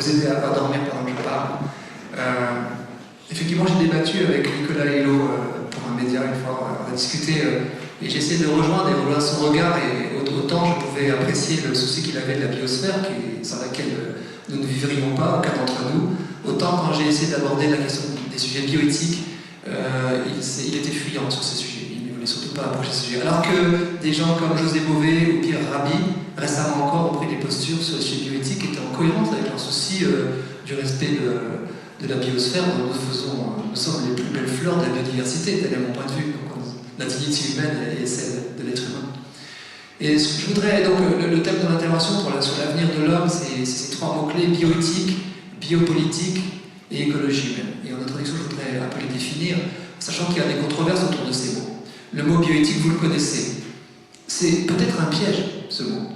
vous aider à pas dormir pendant que je parle. Effectivement, j'ai débattu avec Nicolas Hulot pour un média une fois. On a discuté et j'ai essayé de rejoindre son regard. Et autant je pouvais apprécier le souci qu'il avait de la biosphère, sans laquelle nous ne vivrions pas, aucun d'entre nous. Autant quand j'ai essayé d'aborder la question des sujets bioéthiques, il était fuyant sur ces sujets. Il ne voulait surtout pas approcher ces sujets. Alors que des gens comme José Bové ou Pierre Rabhi, récemment encore, ont pris des postures sur les sujets bioéthiques qui étaient en cohérence avec leur souci du respect de la biosphère, dont nous sommes les plus belles fleurs de la biodiversité, tel est mon point de vue. Donc, la dignité humaine est celle de l'être humain. Et je voudrais, donc, le thème de l'intervention sur l'avenir de l'homme, c'est ces trois mots-clés: bioéthique, biopolitique et écologie humaine. Et en introduction, je voudrais un peu les définir, sachant qu'il y a des controverses autour de ces mots. Le mot bioéthique, vous le connaissez. C'est peut-être un piège, ce mot.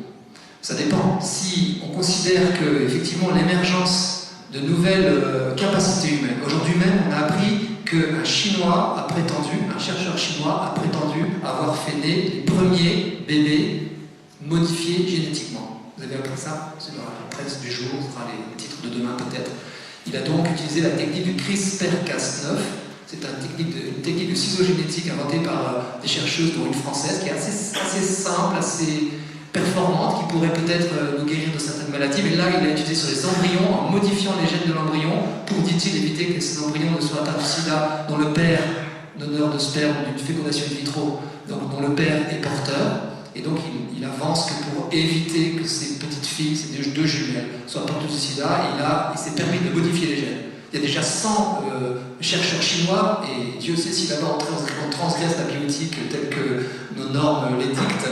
Ça dépend. Si on considère que, effectivement, l'émergence de nouvelles capacités humaines. Aujourd'hui même, on a appris qu'un Chinois a prétendu, un chercheur chinois a prétendu avoir fait naître les premiers bébés modifiés génétiquement. Vous avez appris ça? C'est dans la presse du jour, ce sera les titres de demain peut-être. Il a donc utilisé la technique du CRISPR-Cas9. C'est une technique de ciseaux génétique inventée par des chercheuses, dont une française, qui est assez simple, assez performante, qui pourrait peut-être nous guérir de certaines maladies, mais là il l'a utilisé sur les embryons en modifiant les gènes de l'embryon pour, dit-il, éviter que ces embryons ne soient atteints du sida, dont le père, donneur de sperme d'une fécondation in vitro, dont le père est porteur. Et donc il avance que pour éviter que ces petites filles, ces deux jumelles, soient porteuses du sida, il s'est permis de modifier les gènes. Il y a déjà 100 chercheurs chinois, et Dieu sait si là-bas on transgresse la bioéthique telle que nos normes l'édictent,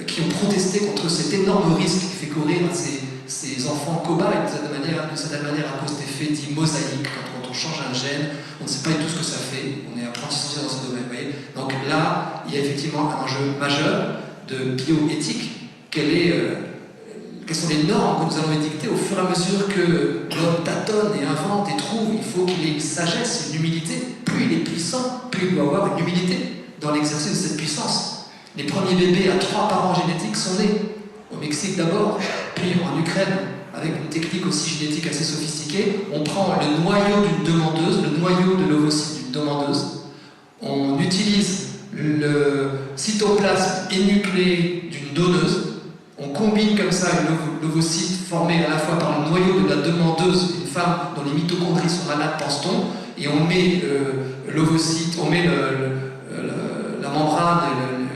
qui ont protesté contre cet énorme risque qui fait courir à ces enfants cobayes, d'une certaine manière à cause d'effets dits mosaïques. Quand on change un gène, on ne sait pas du tout ce que ça fait, on est apprenti dans ce domaine. Voyez. Donc là, il y a effectivement un enjeu majeur de bioéthique. Quelles sont les normes que nous allons édicter au fur et à mesure que l'homme tâtonne et invente et trouve? Il faut qu'il ait une sagesse, une humilité. Plus il est puissant, plus il doit avoir une humilité dans l'exercice de cette puissance. Les premiers bébés à 3 parents génétiques sont nés au Mexique d'abord, puis en Ukraine, avec une technique aussi génétique assez sophistiquée. On prend le noyau d'une demandeuse, le noyau de l'ovocyte d'une demandeuse, on utilise le cytoplasme énucléé d'une donneuse. On combine comme ça l'ovocyte formé à la fois par le noyau de la demandeuse, une femme dont les mitochondries sont malades, pense-t-on, et on met l'ovocyte, on met la membrane,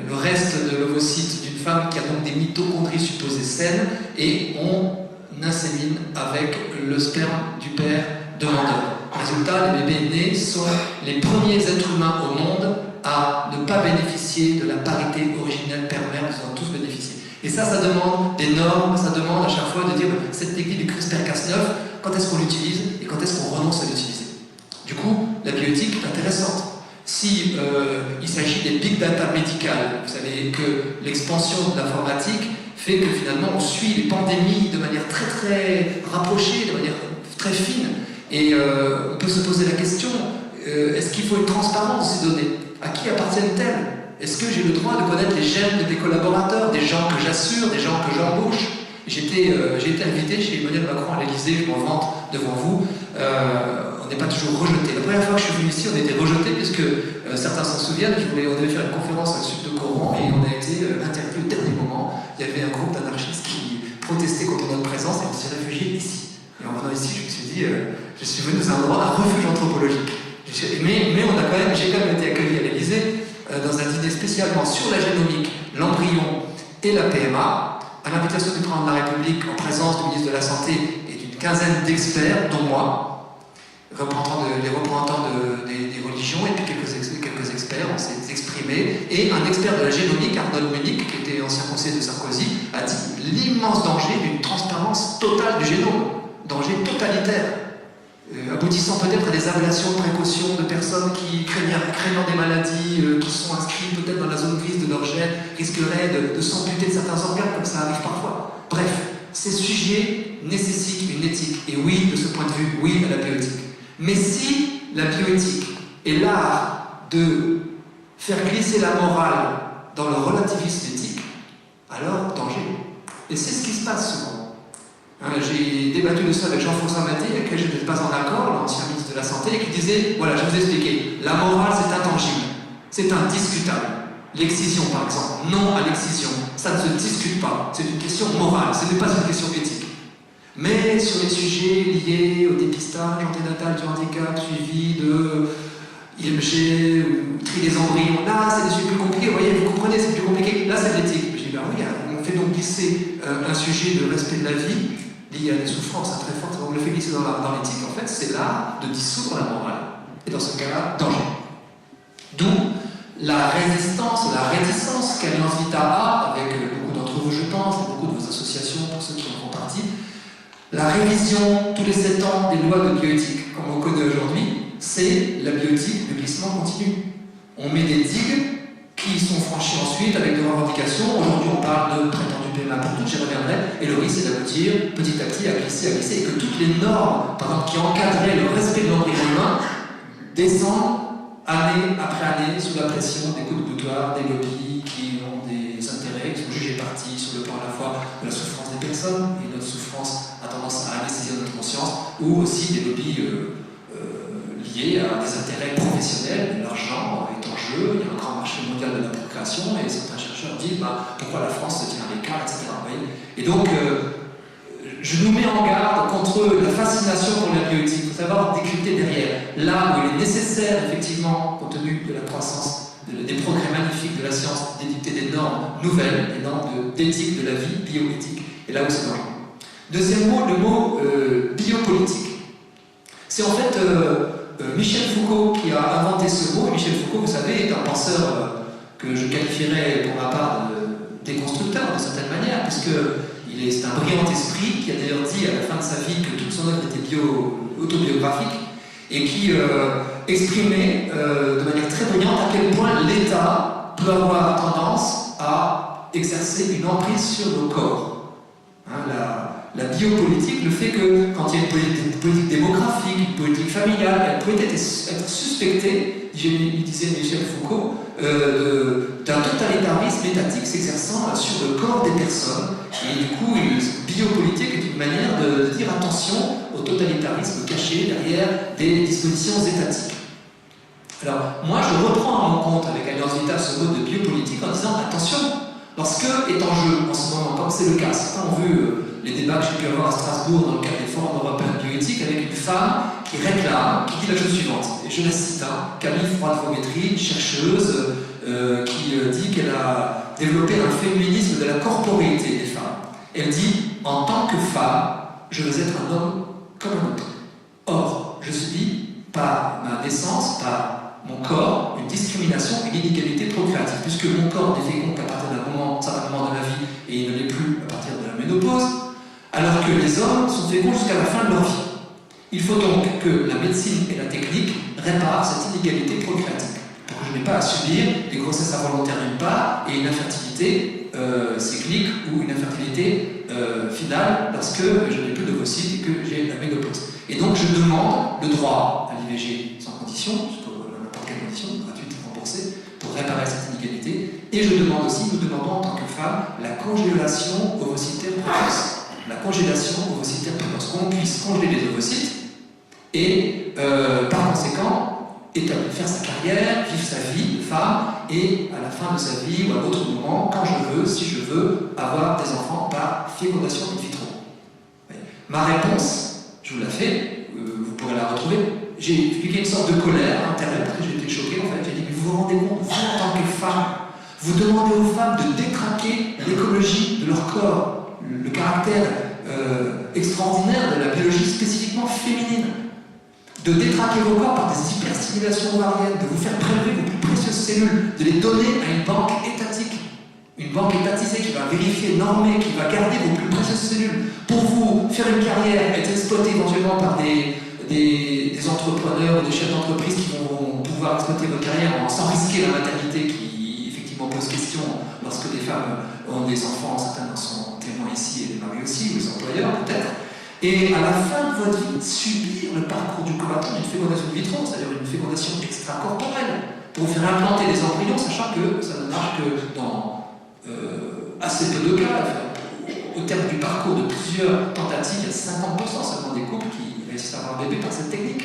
le reste de l'ovocyte d'une femme qui a donc des mitochondries supposées saines, et on insémine avec le sperme du père demandeur. Résultat, les bébés nés sont les premiers êtres humains au monde à ne pas bénéficier de la parité originelle père-mère, nous en tous bénéficié. Et ça demande des normes, ça demande à chaque fois de dire cette technique du CRISPR-Cas9, quand est-ce qu'on l'utilise et quand est-ce qu'on renonce à l'utiliser. Du coup, la bioéthique est intéressante. Si il s'agit des big data médicales, vous savez que l'expansion de l'informatique fait que finalement on suit les pandémies de manière très très rapprochée, de manière très fine, et on peut se poser la question, est-ce qu'il faut une transparence de ces données? À qui appartiennent-elles? Est-ce que j'ai le droit de connaître les gènes de mes collaborateurs, des gens que j'assure, des gens que j'embauche? J'ai été invité chez Emmanuel Macron à l'Élysée, je m'en vante devant vous. On n'est pas toujours rejeté. La première fois que je suis venu ici, on a été rejeté, puisque certains s'en souviennent, on devait faire une conférence à Sud de Coran et on a été interdit au dernier moment. Il y avait un groupe d'anarchistes qui protestait contre notre présence et on s'est réfugié ici. Et en venant ici, je me suis dit, je suis venu dans un endroit, un refuge anthropologique. Mais j'ai quand même été accueilli à l'Élysée dans un dîner spécialement sur la génomique, l'embryon et la PMA, à l'invitation du président de la République en présence du ministre de la Santé et d'une quinzaine d'experts, dont moi, les représentants des religions et puis quelques experts, on s'est exprimés, et un expert de la génomique, Arnold Munich, qui était ancien conseiller de Sarkozy, a dit l'immense danger d'une transparence totale du génome, danger totalitaire. Aboutissant peut-être à des ablations de précaution de personnes qui, craignant des maladies qui sont inscrites peut-être dans la zone grise de leur gène, risqueraient de s'amputer de certains organes, comme ça arrive parfois. Bref, ces sujets nécessitent une éthique. Et oui, de ce point de vue, oui à la bioéthique. Mais si la bioéthique est l'art de faire glisser la morale dans le relativisme éthique, alors danger. Et c'est ce qui se passe souvent. J'ai débattu de ça avec Jean-François Maté, avec lequel je n'étais pas en accord, l'ancien ministre de la Santé, qui disait, voilà, je vais vous expliquer, la morale c'est intangible, c'est indiscutable. L'excision par exemple, non à l'excision, ça ne se discute pas, c'est une question morale, ce n'est pas une question éthique. Mais sur les sujets liés au dépistage anténatal du handicap, suivi de IMG, ou tri des embryons, là c'est des sujets plus compliqués, vous voyez, vous comprenez, c'est plus compliqué, là c'est de l'éthique. Je dis, ben oui, on fait donc glisser un sujet de respect de la vie, lié à des souffrances très fortes, on le fait glisser dans l'éthique. En fait, c'est l'art de dissoudre la morale. Et dans ce cas-là, danger. D'où la résistance, la réticence qu'Alliance Vita a, avec beaucoup d'entre vous, je pense, et beaucoup de vos associations, pour ceux qui en font partie, la révision tous les 7 ans des lois de bioéthique, comme on connaît aujourd'hui, c'est la bioéthique, le glissement continu. On met des digues qui sont franchis ensuite avec des revendications. Aujourd'hui, on parle de prétendu PMA pour toutes, j'y reviendrai, et le risque c'est d'aboutir petit à petit à glisser, et que toutes les normes, par exemple, qui encadraient le respect de l'embryon humain, descendent année après année sous la pression des coups de boutoir, des lobbies qui ont des intérêts, qui sont jugés partis sur le plan à la fois de la souffrance des personnes, et notre souffrance a tendance à anesthésier notre conscience, ou aussi des lobbies liés à des intérêts professionnels. L'argent est en jeu, il y a un grand marché mondial de la procréation, et certains chercheurs disent pourquoi la France se tient à l'écart, etc. Et donc, je nous mets en garde contre la fascination pour la bioéthique. Il faut savoir décrypter derrière. Là où il est nécessaire, effectivement, compte tenu de la croissance, des progrès magnifiques de la science, d'édicter des normes nouvelles, des normes d'éthique de la vie, bioéthique, et là où c'est dangereux. Deuxième mot, le mot biopolitique. C'est en fait Michel Foucault qui a inventé ce mot. Michel Foucault, vous savez, est un penseur que je qualifierais pour ma part de déconstructeur de certaine manière, puisque c'est un brillant esprit qui a d'ailleurs dit à la fin de sa vie que toute son œuvre était autobiographique et qui exprimait de manière très brillante à quel point l'État peut avoir tendance à exercer une emprise sur nos corps. La biopolitique, le fait que quand il y a une politique démographique, une politique familiale, elle peut être suspectée, disait Michel Foucault, d'un totalitarisme étatique s'exerçant sur le corps des personnes. Et du coup, biopolitique est une manière de dire attention au totalitarisme caché derrière des dispositions étatiques. Alors, moi, je reprends à mon compte avec Alliance Vita ce mode de biopolitique en disant attention, lorsque est en jeu en ce moment, comme c'est le cas, certains ont vu les débats que j'ai pu avoir à Strasbourg dans le cadre des forums européens de bioéthique avec une femme qui réclame, qui dit la chose suivante, et je la cite, Camille Froide-Vométrie, une chercheuse qui dit qu'elle a développé un féminisme de la corporéité des femmes. Elle dit, en tant que femme, je veux être un homme comme un autre. Or, je subis par ma naissance, par mon corps, une discrimination, une inégalité procréative, puisque mon corps n'est fécond qu'à partir d'un certain moment de la vie et il ne l'est plus à partir de la ménopause, alors que les hommes sont féconds jusqu'à la fin de leur vie. Il faut donc que la médecine et la technique réparent cette inégalité procréative, pour que je n'ai pas à subir des grossesses involontaires d'une part et une infertilité cyclique ou une infertilité finale lorsque je n'ai plus d'ovocytes et que j'ai la ménopause. Et donc je demande le droit à l'IVG sans condition, n'importe quelle condition, gratuite et remboursée, pour réparer cette inégalité. Et je demande aussi, nous demandons en tant que femmes, la congélation ovocytaire précoce. La congélation ovocytaire précoce, qu'on puisse congeler les ovocytes et par conséquent faire sa carrière, vivre sa vie de femme et à la fin de sa vie ou à d'autres moments, quand je veux, si je veux, avoir des enfants par fécondation in vitro. Ma réponse, je vous la fais, vous pourrez la retrouver. J'ai expliqué une sorte de colère intérieure parce que j'ai été choqué en fait. J'ai dit, mais vous vous rendez compte, vous en tant que femme, vous demandez aux femmes de détraquer l'écologie de leur corps, le caractère extraordinaire de la biologie spécifiquement féminine, de détraquer vos corps par des hyperstimulations ovariennes, de vous faire prélever vos plus précieuses cellules, de les donner à une banque étatique, une banque étatisée qui va vérifier, normer, qui va garder vos plus précieuses cellules pour vous faire une carrière, être exploité éventuellement par des entrepreneurs ou des chefs d'entreprise qui vont pouvoir exploiter votre carrière sans risquer la maternité qui effectivement pose question lorsque des femmes ont des enfants, certains en sont témoins ici et des maris aussi, ou les employeurs peut-être. Et à la fin de votre vie, subir le parcours du combattant d'une fécondation in vitro, c'est-à-dire une fécondation extracorporelle, pour faire implanter des embryons, sachant que ça ne marche que dans assez peu de cas, au terme du parcours de plusieurs tentatives, il y a 50% seulement des couples qui réussissent à avoir un bébé par cette technique.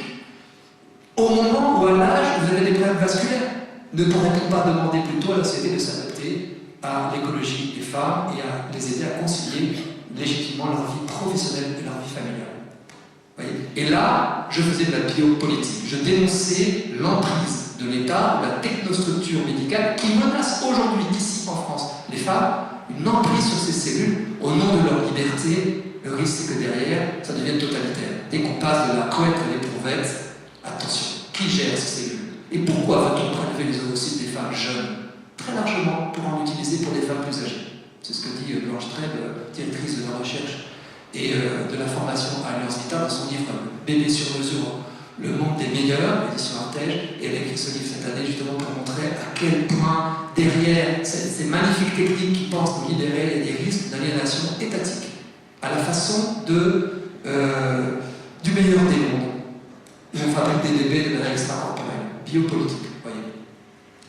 Au moment ou à l'âge où vous avez des problèmes vasculaires, ne pourrait-on pas demander plutôt à la société de s'adapter à l'écologie des femmes et à les aider à concilier légitimement leur vie professionnelle et leur vie familiale? Voyez. Et là, je faisais de la biopolitique. Je dénonçais l'emprise de l'État, de la technostructure médicale qui menace aujourd'hui, ici en France, les femmes, une emprise sur ces cellules au nom de leur liberté. Le risque, c'est que derrière, ça devienne totalitaire. Dès qu'on passe de la couette à l'éprouvette, attention, qui gère ces cellules? Et pourquoi va-t-on prélever les ovocytes des femmes jeunes? Très largement pour en utiliser pour des femmes plus âgées. C'est ce que dit Blanche Trèbe, directrice de la recherche et de la formation à l'Université dans son livre Bébé sur mesure, le monde des meilleurs, édition Artege, et elle a écrit ce livre cette année justement pour montrer à quel point derrière ces magnifiques techniques qui pensent nous libérer, il y a des risques d'aliénation étatique, à la façon du meilleur des mondes. On fabrique des bébés de manière extracorporelle, biopolitique, voyez.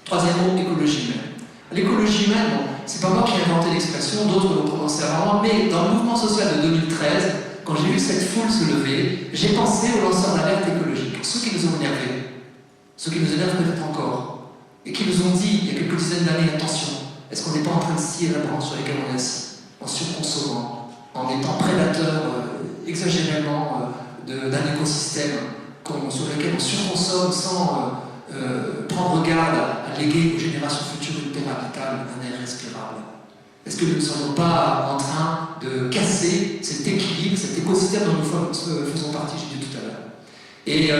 Troisième mot, écologie humaine. L'écologie humaine, bon, c'est pas moi qui ai inventé l'expression, d'autres l'ont prononcé avant, mais dans le mouvement social de 2013, quand j'ai vu cette foule se lever, j'ai pensé aux lanceurs d'alerte écologique, ceux qui nous ont énervés, ceux qui nous énervent peut-être encore, et qui nous ont dit, il y a quelques dizaines d'années, attention, est-ce qu'on n'est pas en train de scier la branche sur laquelle on est assis, en surconsommant, en étant prédateur exagérément d'un écosystème sur lequel on surconsomme sans prendre garde à léguer aux générations futures une terre habitable, un air respirable? Est-ce que nous ne sommes pas en train de casser cet équilibre, cet écosystème dont nous faisons partie, j'ai dit tout à l'heure? Et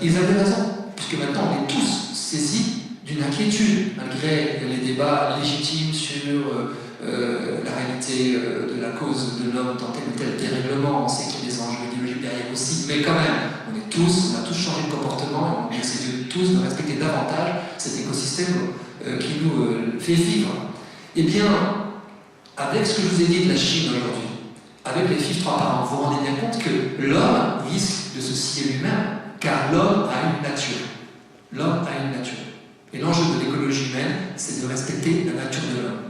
ils avaient raison, puisque maintenant on est tous saisis d'une inquiétude, malgré les débats légitimes sur la réalité de la cause de l'homme dans tel ou tel dérèglement. On sait qu'il y a des enjeux idéologiques derrière aussi, mais quand même, on a tous changé de comportement et on essaie de tous de respecter davantage cet écosystème qui nous fait vivre. Eh bien, avec ce que je vous ai dit de la Chine aujourd'hui, avec les FIV 3 par an, vous vous rendez bien compte que l'homme risque de se scier lui-même, car l'homme a une nature. L'homme a une nature. Et l'enjeu de l'écologie humaine, c'est de respecter la nature de l'homme.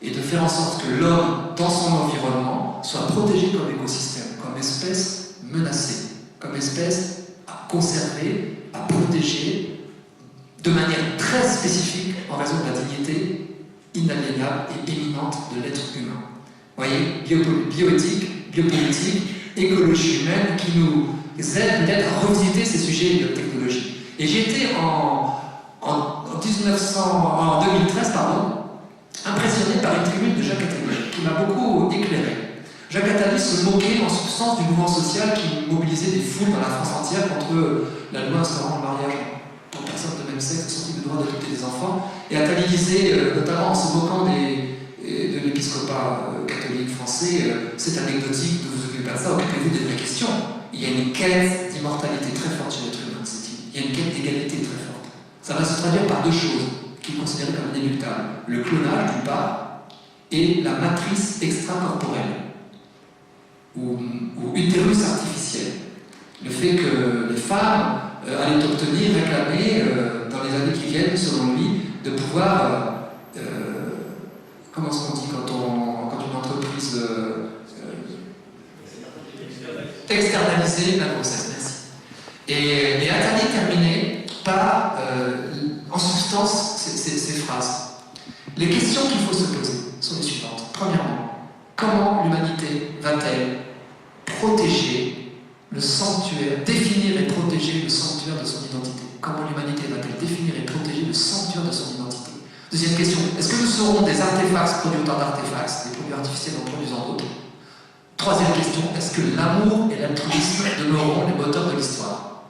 Et de faire en sorte que l'homme, dans son environnement, soit protégé comme écosystème, comme espèce menacée, comme espèce à conserver, à protéger, de manière très spécifique, en raison de la dignité inaliénable et éminente de l'être humain. Vous voyez, bioéthique, biopolitique, écologie humaine, qui nous aide peut-être à revisiter ces sujets de technologie. Et j'ai été en 2013, impressionné par une tribune de Jacques Attali, qui m'a beaucoup éclairé. Jacques Attali se moquait en substance du mouvement social qui mobilisait des foules dans la France entière contre la loi instaurant le mariage pour personnes de même sexe assortie de droit d'adopter des enfants. Et Attali disait, notamment en se moquant de l'épiscopat catholique français, c'est anecdotique, ne vous occupez pas de ça, occupez-vous des vraies questions. Il y a une quête d'immortalité très forte chez l'être humain, dit-il. Il y a une quête d'égalité très forte. Ça va se traduire par deux choses qui est considéré comme inéluctable. Le clonage, d'une part, et la matrice extracorporelle, ou utérus artificiel. Le fait que les femmes allaient obtenir, réclamer, dans les années qui viennent, selon lui, de pouvoir, comment est-ce qu'on dit quand une entreprise externaliser la grossesse, merci. Et Attali terminait par, en substance, ces phrases. Les questions qu'il faut se poser sont les suivantes. Premièrement, comment l'humanité va-t-elle protéger le sanctuaire, définir et protéger le sanctuaire de son identité? Comment l'humanité va-t-elle définir et protéger le sanctuaire de son identité? Deuxième question, est-ce que nous serons des artefacts producteurs d'artefacts, des produits artificiels en produisant d'autres? Troisième question, est-ce que l'amour et l'altruisme demeureront les moteurs de l'histoire?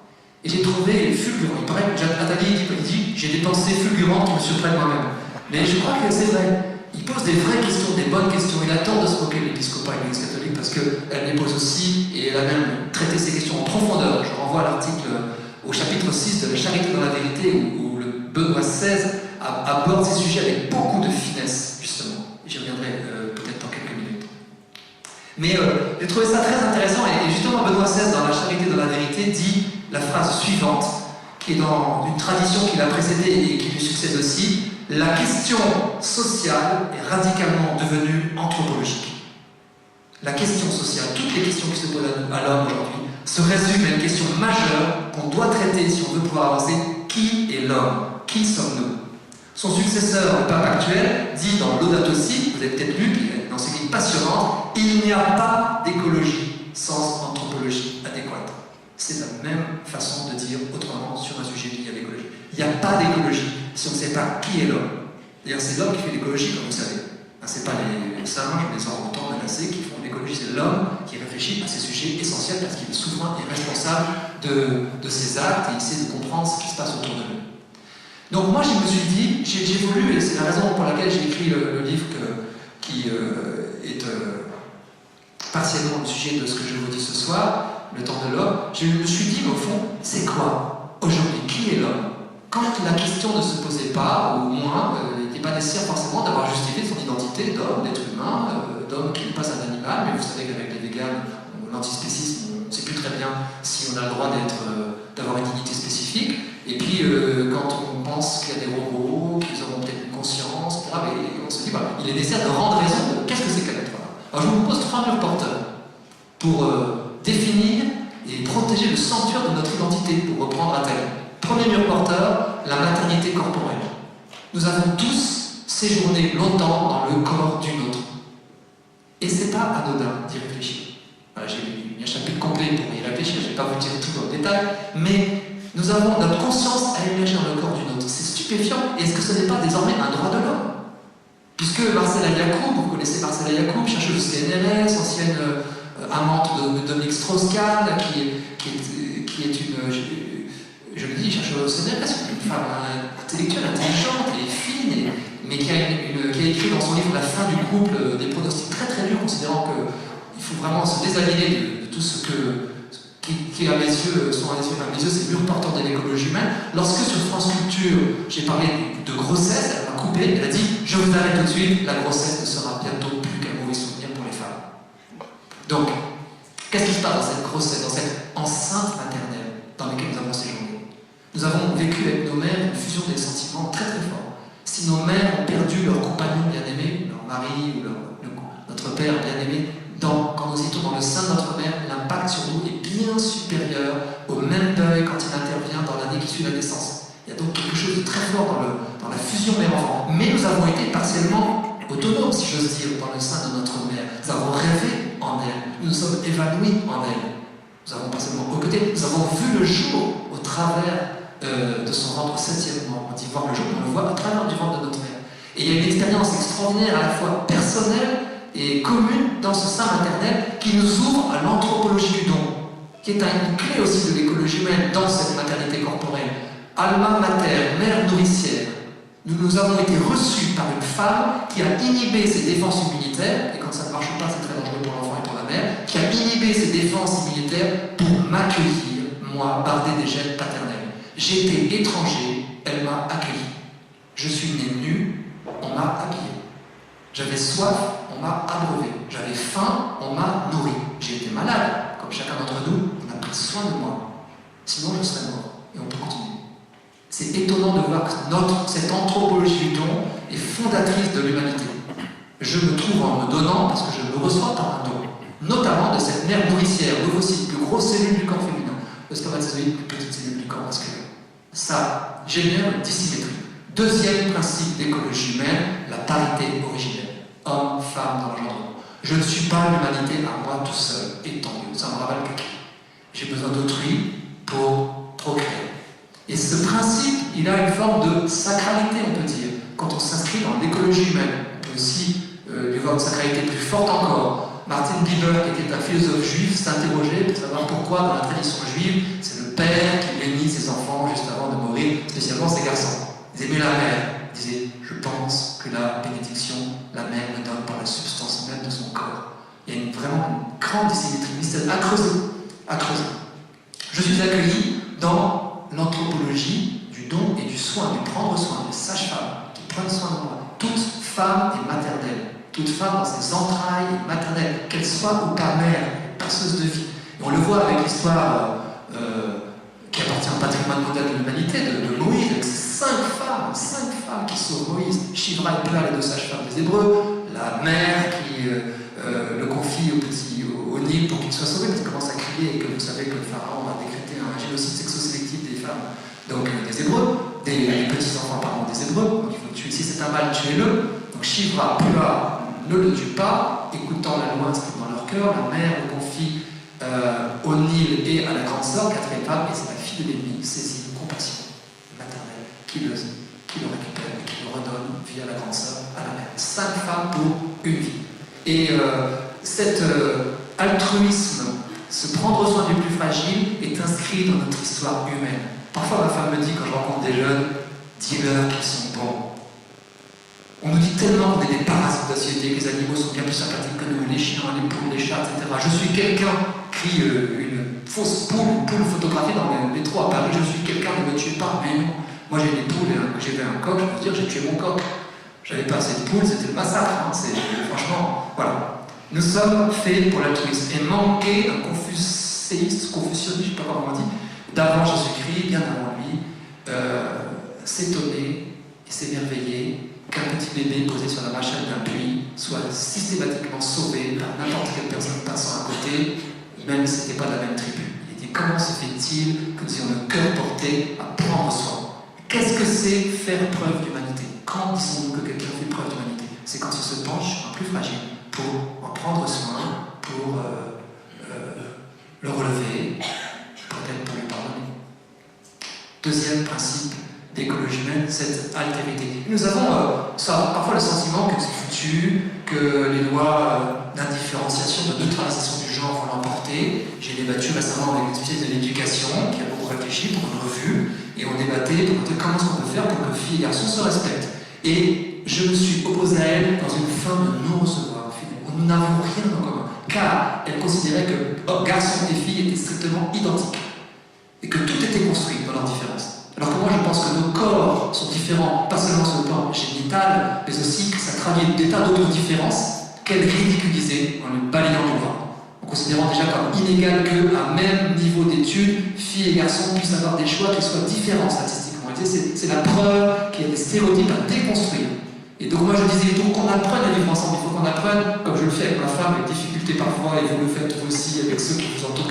Et j'ai trouvé fulgurant. Il paraît que Attali dit j'ai des pensées fulgurantes qui me surprennent moi-même. Mais je crois que c'est vrai. Il pose des vraies questions, des bonnes questions. Il a tort de se moquer de l'épiscopat et de l'Église catholique parce qu'elle les pose aussi et elle a même traité ces questions en profondeur. Je renvoie à l'article au chapitre 6 de La charité dans la vérité où le Benoît XVI aborde ces sujets avec beaucoup de finesse, justement. J'y reviendrai peut-être dans quelques minutes. Mais j'ai trouvé ça très intéressant et justement Benoît XVI dans La charité dans la vérité dit la phrase suivante, qui est dans une tradition qui l'a précédée et qui lui succède aussi: la question sociale est radicalement devenue anthropologique. La question sociale, toutes les questions qui se posent à l'homme aujourd'hui, se résument à une question majeure qu'on doit traiter si on veut pouvoir avancer. Qui est l'homme? Qui sommes-nous? Son successeur, le pape actuel, dit dans Laudato Si, vous avez peut-être lu, dans ses lignes passionnantes, il n'y a pas d'écologie sans anthropologie adéquate. C'est la même façon de dire autrement sur un sujet lié à l'écologie. Il n'y a pas d'écologie si on ne sait pas qui est l'homme. D'ailleurs, c'est l'homme qui fait l'écologie, comme vous savez. Ce n'est pas les singes, les orang-outans menacés qui font l'écologie, c'est l'homme qui réfléchit à ces sujets essentiels parce qu'il est souverain et responsable de ses actes et il essaie de comprendre ce qui se passe autour de nous. Donc moi, je me suis dit, j'ai voulu, et c'est la raison pour laquelle j'ai écrit le livre qui est partiellement le sujet de ce que je vous dis ce soir, Le temps de l'homme, je me suis dit, au fond, c'est quoi aujourd'hui? Qui est l'homme? Quand la question ne se posait pas, ou au moins, il n'était pas nécessaire forcément d'avoir justifié son identité d'homme, d'être humain, d'homme qui n'est pas un animal, mais vous savez qu'avec les véganes, l'antispécisme, on ne sait plus très bien si on a le droit d'avoir une dignité spécifique. Et puis, quand on pense qu'il y a des robots, qu'ils auront peut-être une conscience, etc., mais on se dit, voilà, il est nécessaire de rendre raison de qu'est-ce que c'est qu'un être humain. Alors, je vous propose 3 murs porteurs pour définir et protéger le sanctuaire de notre identité, pour reprendre Attali. Premier mur porteur, la maternité corporelle. Nous avons tous séjourné longtemps dans le corps d'une autre. Et c'est pas anodin d'y réfléchir. Voilà, j'ai mis un chapitre complet pour y réfléchir, je ne vais pas vous dire tout dans le détail, mais nous avons notre conscience à émerger dans le corps d'une autre. C'est stupéfiant. Et est-ce que ce n'est pas désormais un droit de l'homme? Puisque Marcella Yacoub, vous connaissez Marcella Yacoub, chercheuse du CNRS, ancienne amante de Dominique Strauss-Kahn, qui est une, je le dis, chercheuse au CNRS, une femme intellectuelle, intelligente et fine, mais qui a écrit dans son livre La fin du couple des pronostics très très durs, considérant qu'il faut vraiment se désaligner de tout ce qui à mes yeux sont à mes yeux ces murs porteurs de l'écologie humaine. Lorsque sur France Culture j'ai parlé de grossesse, elle m'a coupé, elle a dit je vous arrête tout de suite, la grossesse ne sera bientôt plus qu'un mauvais souvenir pour les femmes. Donc, qu'est-ce qui se passe dans cette grossesse, dans cette enceinte maternelle dans laquelle nous avons séjourné? Nous avons vécu avec nos mères une fusion des sentiments très très forts. Si nos mères ont perdu leur compagnon bien-aimé, leur mari ou notre père bien-aimé, quand nous étions dans le sein de notre mère, l'impact sur nous est bien supérieur au même deuil quand il intervient dans l'année qui suit la naissance. Il y a donc quelque chose de très fort dans la fusion mère-enfant. Mais nous avons été partiellement autonomes, si j'ose dire, dans le sein de notre mère. Nous avons rêvé en elle, nous nous sommes évanouis en elle. Nous avons partiellement aux côtés, nous avons vu le jour au travers de son ventre au 7e mois. On dit voir le jour, on le voit à travers du ventre de notre mère. Et il y a une expérience extraordinaire, à la fois personnelle et commune dans ce sein maternel qui nous ouvre à l'anthropologie du don, qui est une clé aussi de l'écologie humaine dans cette maternité corporelle. Alma mater, mère nourricière. Nous avons été reçus par une femme qui a inhibé ses défenses immunitaires, et quand ça ne marche pas, c'est très dangereux pour l'enfant et pour la mère, qui a inhibé ses défenses immunitaires pour m'accueillir, moi, bardé des gènes paternels. J'étais étranger, elle m'a accueilli. Je suis né nu, on m'a habillé. J'avais soif, on m'a abreuvé. J'avais faim, on m'a nourri. J'ai été malade, comme chacun d'entre nous, on a pris soin de moi. Sinon, je serais mort. Et on peut continuer. C'est étonnant de voir que cette anthropologie du don est fondatrice de l'humanité. Je me trouve en me donnant parce que je me reçois par un don. Notamment de cette mère nourricière, l'ovocyte, plus grosse cellule du corps féminin. Le spermatozoïde, plus petite cellule du corps masculin. Ça génère une dissymétrie. Deuxième principe d'écologie humaine, la parité originelle. Homme, femme dans l'engendrement. Je ne suis pas l'humanité à moi tout seul, et tant mieux, ça me ravale que j'ai besoin d'autrui pour procréer. Et ce principe, il a une forme de sacralité, on peut dire, quand on s'inscrit dans l'écologie humaine. On peut aussi lui voir une sacralité plus forte encore. Martin Buber, qui était un philosophe juif, s'est interrogé pour savoir pourquoi, dans la tradition juive, c'est le père qui bénit ses enfants juste avant de mourir, spécialement ses garçons. Ils aimaient la mère. Ils disaient, je pense que la bénédiction, la mère me donne par la substance même de son corps. Il y a vraiment une grande dissymétrie mystère à creuser. À creuser. Je suis accueilli dans l'anthropologie du don et du soin, du prendre soin, des sages-femmes qui prennent soin de moi. Toute femme est maternelle. Toute femme dans ses entrailles est maternelle, qu'elle soit ou pas mère, passeuse de vie. Et on le voit avec l'histoire qui appartient au patrimoine moderne de l'humanité, de Moïse, avec ces 5 femmes qui sauvent Moïse. Shivra et Pua, les 2 sages-femmes des Hébreux, la mère qui le confie au petit savez que le pharaon a décrété un génocide sexo-sélectif des femmes, donc des Hébreux, des petits-enfants pardon, des Hébreux. Donc il faut tuer, si c'est un mâle, tuez-le. Donc Shivra, Pua, ne le tue pas, écoutant la loi inscrite dans leur cœur. La mère le confie au Nil et à la grande sœur, quatrième femme, et c'est la fille de l'ennemi, saisie de compassion maternelle, qui le récupère et qui le redonne via la grande sœur à la mère. 5 femmes pour une vie. Et cet altruisme, ce prendre soin du plus fragile, est inscrit dans notre histoire humaine. Parfois, ma femme me dit, quand je rencontre des jeunes, dis-leur qu'ils sont bons. On nous dit tellement qu'on est des parasites de la société, que les animaux sont bien plus sympathiques que nous, les chiens, les poules, les chats, etc. Je suis quelqu'un qui, une fausse poule photographiée dans le métro à Paris, je suis quelqu'un, ne me tue pas, mais non. Moi j'ai des poules, j'avais un coq, je peux dire, j'ai tué mon coq. J'avais pas assez de poules, c'était le massacre, franchement, voilà. Nous sommes faits pour l'altruisme. Et manquer un confucianiste, je sais pas comment on dit, d'avant Jésus-Christ, bien avant lui, s'étonner et s'émerveiller qu'un petit bébé posé sur la machette d'un puits soit systématiquement sauvé par n'importe quelle personne passant à côté, même si ce n'était pas de la même tribu. Il dit, comment se fait-il que nous ayons le cœur porté à prendre soin? Qu'est-ce que c'est faire preuve d'humanité? Quand disons-nous que quelqu'un fait preuve d'humanité? C'est quand il se penche sur un plus fragile pour en prendre soin, pour le relever, peut-être pour lui pardonner. Deuxième principe d'écologie humaine, cette altérité. Nous avons parfois le sentiment que c'est foutu, que les lois d'indifférenciation, de neutralisation du genre vont l'emporter. J'ai débattu récemment avec une spécialiste de l'éducation qui a beaucoup réfléchi pour une revue, et on débattait pour dire comment est-ce qu'on peut faire pour que filles et garçons se respectent. Et je me suis opposé à elle dans une forme de non-recevoir. Nous n'avons rien en commun, car elle considérait que garçons et filles étaient strictement identiques, et que tout était construit dans leur différence. Alors que moi je pense que nos corps sont différents, pas seulement sur le plan génital, mais aussi que ça traduit des tas d'autres différences qu'elle ridiculisait en le balayant du doigt, en considérant déjà comme inégal qu'à même niveau d'études, filles et garçons puissent avoir des choix qui soient différents statistiquement. C'est la preuve qu'il y a des stéréotypes à déconstruire. Et donc moi je disais, il faut qu'on apprenne à vivre ensemble, il faut qu'on apprenne, comme je le fais avec ma femme, avec difficulté parfois, et vous le faites vous aussi avec ceux qui vous entourent,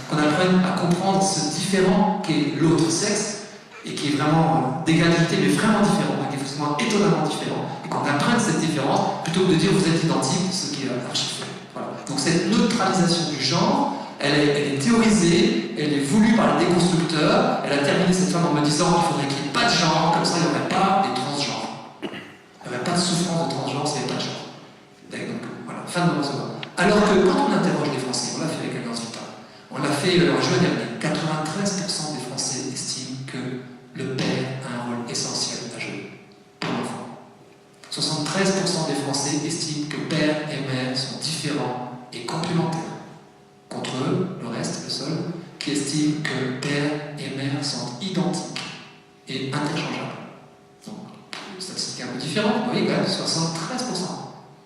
qu'on apprenne à comprendre ce différent qu'est l'autre sexe, et qui est vraiment d'égalité, mais vraiment différent, qui est forcément étonnamment différent, et qu'on apprenne cette différence, plutôt que de dire vous êtes identiques, ce qui est archi faux. Voilà. Donc cette neutralisation du genre, elle est théorisée, elle est voulue par les déconstructeurs. Elle a terminé cette femme en me disant qu'il faudrait qu'il n'y ait pas de genre, comme ça il n'y aurait pas des transgenres. Il n'y aurait pas de souffrance de transgenre s'il n'y avait pas de genre. Donc voilà, fin de mon recevoir. Alors que quand on interroge les Français, on l'a fait avec Alliance Vita, on l'a fait en juin dernier, 93% des Français estiment que le père a un rôle essentiel à jouer pour l'enfant. 73% des Français estiment que père et mère sont différents et complémentaires. Contre eux, le reste, le seul, qui estime que père et mère sont identiques et interchangeables. Donc, statistique un peu différente, vous voyez, quand même, 73%.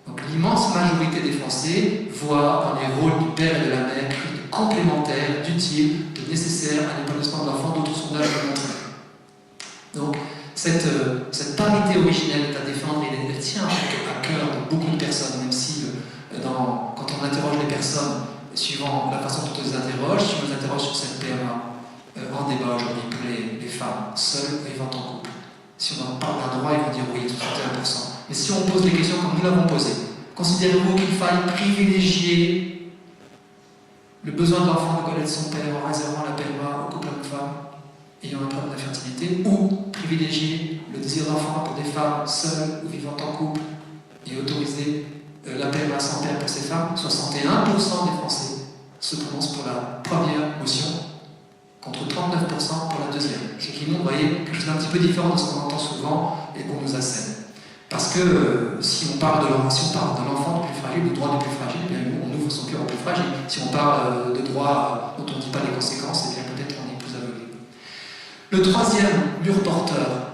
Donc, l'immense majorité des Français voient dans les rôles du père et de la mère quelque chose de complémentaire, d'utile, de nécessaire à l'épanouissement de l'enfant, d'autres sondages le montrent. Donc, cette parité originelle est à défendre et elle tient à cœur de beaucoup de personnes, même si quand on interroge les personnes, suivant la façon dont on les interroge, si on les interroge sur cette PMA en débat aujourd'hui pour les femmes seules et vivant en couple, si on en parle d'un droit, ils vont dire oui, 61%. Mais si on pose les questions comme nous l'avons posé, considérez-vous qu'il faille privilégier le besoin de l'enfant de connaître son père en réservant la PMA aux couples hommes-femmes ayant un problème d'infertilité, ou privilégier le désir d'enfant pour des femmes seules ou vivant en couple et autoriser la PMA sans père pour ces femmes? 61% des Français se prononcent pour la première motion, contre 39% pour la deuxième. Ce qui montre, vous voyez, quelque chose d'un petit peu différent de ce qu'on entend souvent et qu'on nous assène. Parce que si on parle de l'enfant le plus fragile, du droit du plus fragile, bien on ouvre son cœur au plus fragile. Si on parle de droit dont on ne dit pas les conséquences, eh bien peut-être on est plus aveuglé. Le troisième mur porteur,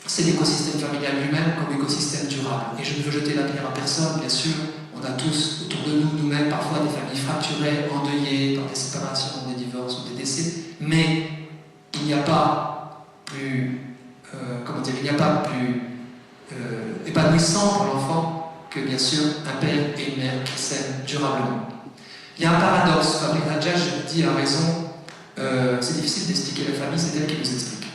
c'est l'écosystème familial lui-même comme écosystème durable. Et je ne veux jeter la pierre à personne, bien sûr. On a tous autour de nous, nous-mêmes, parfois des familles fracturées, endeuillées par des séparations, des divorces ou des décès. Mais il n'y a pas plus, épanouissant pour l'enfant que, bien sûr, un père et une mère qui s'aiment durablement. Il y a un paradoxe, Fabrice Hadjadj dit à raison, c'est difficile d'expliquer la famille, c'est elle qui nous explique.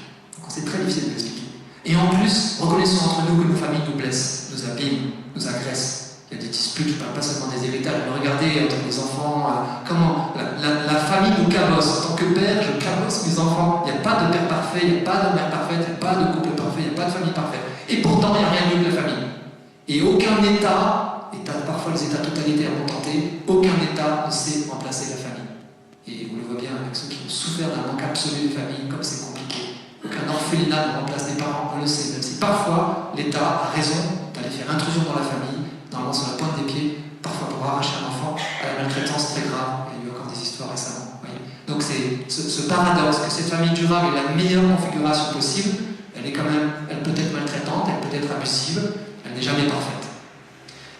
C'est très difficile de l'expliquer. Et en plus, reconnaissons entre nous que nos familles nous blessent, nous abîment, nous agressent. Il y a des disputes, je ne parle pas seulement des héritages, mais regardez entre les enfants, comment la famille nous cabosse. En tant que père, je cabosse mes enfants. Il n'y a pas de père parfait, il n'y a pas de mère parfaite, il n'y a pas de couple parfait, il n'y a pas de famille parfaite. Et pourtant, il n'y a rien de mieux que la famille. Et aucun État, parfois les États totalitaires ont tenté, aucun État ne sait remplacer la famille. Et on le voit bien avec ceux qui ont souffert d'un manque absolu de famille, comme c'est compliqué. Aucun orphelinat ne remplace des parents, on le sait, même si parfois l'État a raison d'aller faire intrusion dans la famille, normalement sur la pointe des pieds, parfois pour arracher un enfant à la maltraitance très grave. Il y a eu encore des histoires récemment. Voyez. Donc c'est ce paradoxe que cette famille durable est la meilleure configuration possible. Elle est quand même, elle peut être maltraitante, elle peut être abusive, elle n'est jamais parfaite.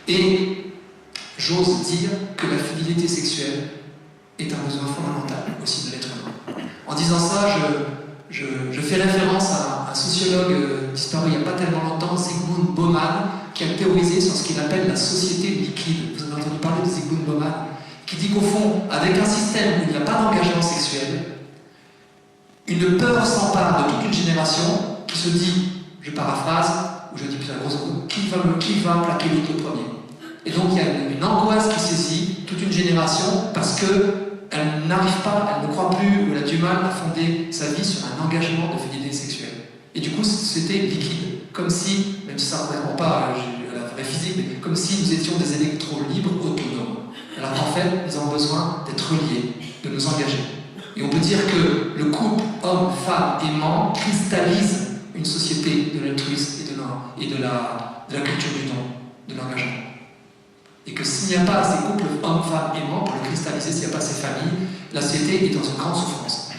Et j'ose dire que la fidélité sexuelle est un besoin fondamental aussi de l'être humain. En disant ça, je fais référence à un sociologue disparu il n'y a pas tellement longtemps, Zygmunt Bauman, qui a théorisé sur ce qu'il appelle la société liquide. Vous avez entendu parler de Zygmunt Bauman, qui dit qu'au fond, avec un système où il n'y a pas d'engagement sexuel, une peur s'empare de toute une génération qui se dit, je paraphrase, ou je dis plus à grosso modo, qui va plaquer l'autre au premier. Et donc il y a une angoisse qui saisit toute une génération parce qu'elle n'arrive pas, elle ne croit plus, ou elle a du mal à fonder sa vie sur un engagement de fidélité sexuelle. Et du coup, c'était liquide. Comme si, même si ça ne correspond pas à la vraie physique, mais comme si nous étions des électrons libres, autonomes. Alors qu'en fait, nous avons besoin d'être reliés, de nous engager. Et on peut dire que le couple homme, femme, aimant cristallise une société de l'altruisme et de la culture du don, de l'engagement. Et que s'il n'y a pas ces couples hommes, femmes, aimants pour le cristalliser, s'il n'y a pas ces familles, la société est dans une grande souffrance.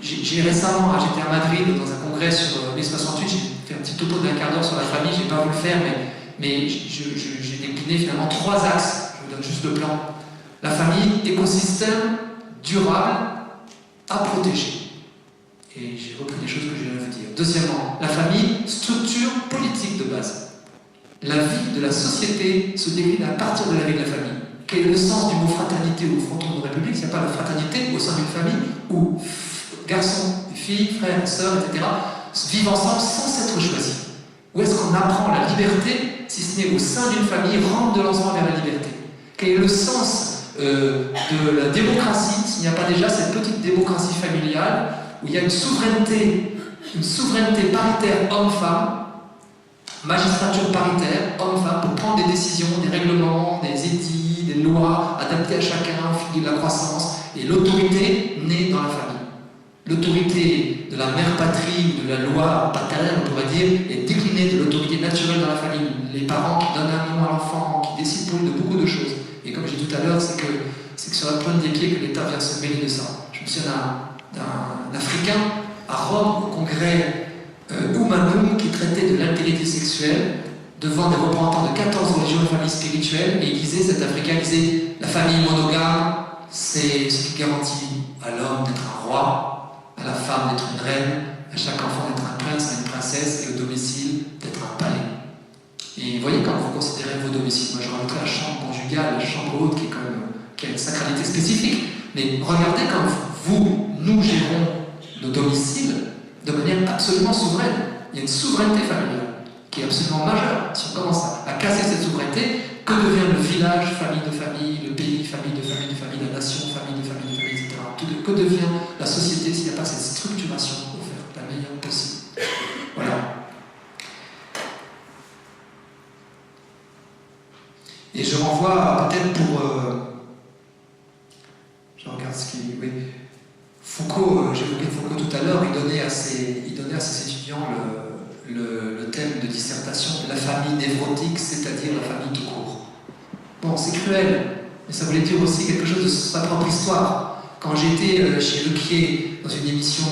J'étais à Madrid dans un congrès sur mai 68, j'ai fait un petit topo d'un quart d'heure sur la famille, je n'ai pas voulu le faire, mais j'ai décliné finalement 3 axes, je vous donne juste le plan. La famille, écosystème durable à protéger. Et j'ai repris les choses que je viens de vous dire. Deuxièmement, la famille, structure politique de base. La vie de la société se décline à partir de la vie de la famille. Quel est le sens du mot fraternité au fronton de République? S'il n'y a pas de fraternité au sein d'une famille où garçons, filles, frères, sœurs, etc. vivent ensemble sans s'être choisis. Où est-ce qu'on apprend la liberté, si ce n'est au sein d'une famille, rendre de l'enfant vers la liberté? Quel est le sens de la démocratie s'il n'y a pas déjà cette petite démocratie familiale où il y a une souveraineté paritaire homme-femme, magistrature paritaire, homme-femme, pour prendre des décisions, des règlements, des édits, des lois adaptées à chacun au fil de la croissance, et l'autorité née dans la famille. L'autorité de la mère patrie ou de la loi paternelle, on pourrait dire, est déclinée de l'autorité naturelle dans la famille. Les parents qui donnent un nom à l'enfant, qui décident pour lui de beaucoup de choses. Et comme j'ai dit tout à l'heure, c'est que sur la pointe des pieds que l'État vient se mêler de ça. Je me souviens d'un Africain à Rome, au congrès Oumanum, qui traitait de l'altérité sexuelle devant des représentants de 14 religions et familles spirituelles, et il disait, cet Africain disait, la famille monogame, c'est ce qui garantit à l'homme d'être un roi, à la femme d'être une reine, à chaque enfant d'être un prince, à une princesse, et au domicile d'être un palais. Et vous voyez, quand vous considérez vos domiciles, moi je rajouterais la chambre conjugale, la chambre haute qui a une sacralité spécifique, mais regardez comme nous gérons nos domiciles de manière absolument souveraine. Il y a une souveraineté familiale qui est absolument majeure. Si on commence à casser cette souveraineté, que devient le village, famille de famille, le pays, famille de famille de famille, la nation, famille de famille de famille, etc. Que devient la société s'il n'y a pas cette structuration offerte la meilleure possible? Voilà. Et je renvoie peut-être pour... je regarde ce qui... Oui. Foucault, j'évoquais Foucault tout à l'heure, il donnait à ses étudiants le thème de dissertation de la famille névrotique, c'est-à-dire la famille tout court. Bon, c'est cruel, mais ça voulait dire aussi quelque chose de sa propre histoire. Quand j'étais chez Lequier, dans une émission